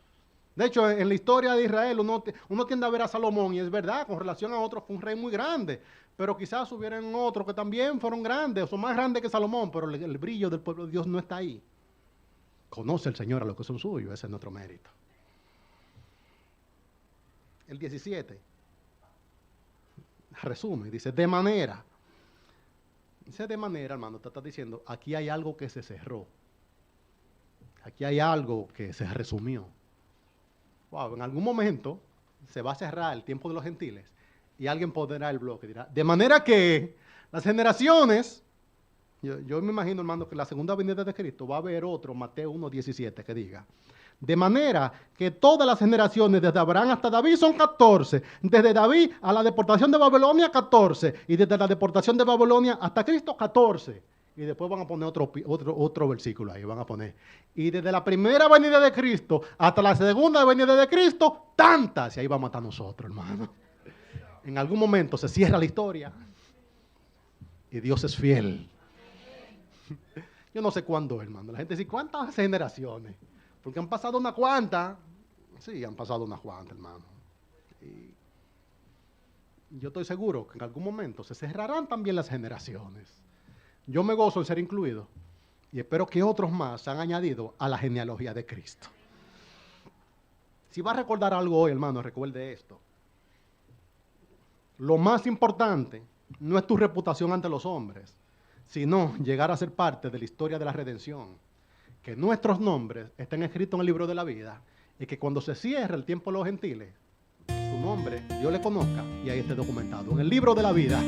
Speaker 1: De hecho, en la historia de Israel, uno tiende a ver a Salomón, y es verdad, con relación a otros, fue un rey muy grande. Pero quizás hubieran otros que también fueron grandes, o son más grandes que Salomón, pero el brillo del pueblo de Dios no está ahí. Conoce el Señor a los que son suyos, ese es nuestro mérito. El 17. resume, dice, de manera. Dice de manera, hermano, te está diciendo, aquí hay algo que se cerró. Aquí hay algo que se resumió. Wow, en algún momento se va a cerrar el tiempo de los gentiles y alguien pondrá el bloque y dirá, de manera que las generaciones, yo me imagino, hermano, que la segunda venida de Cristo va a haber otro, Mateo 1:17, que diga, de manera que todas las generaciones desde Abraham hasta David son 14, desde David a la deportación de Babilonia 14, y desde la deportación de Babilonia hasta Cristo 14. Y después van a poner otro versículo ahí, van a poner. Y desde la primera venida de Cristo hasta la segunda venida de Cristo, tantas. Y ahí vamos a estar nosotros, hermano. En algún momento se cierra la historia. Y Dios es fiel. Yo no sé cuándo, hermano. La gente dice, ¿cuántas generaciones? Porque han pasado unas cuantas. Sí, han pasado unas cuantas, hermano. Y yo estoy seguro que en algún momento se cerrarán también las generaciones. Yo me gozo en ser incluido y espero que otros más se han añadido a la genealogía de Cristo. Si va a recordar algo hoy, hermano, recuerde esto. Lo más importante no es tu reputación ante los hombres, sino llegar a ser parte de la historia de la redención. Que nuestros nombres estén escritos en el libro de la vida y que cuando se cierre el tiempo de los gentiles, su nombre Dios le conozca y ahí esté documentado en el libro de la vida.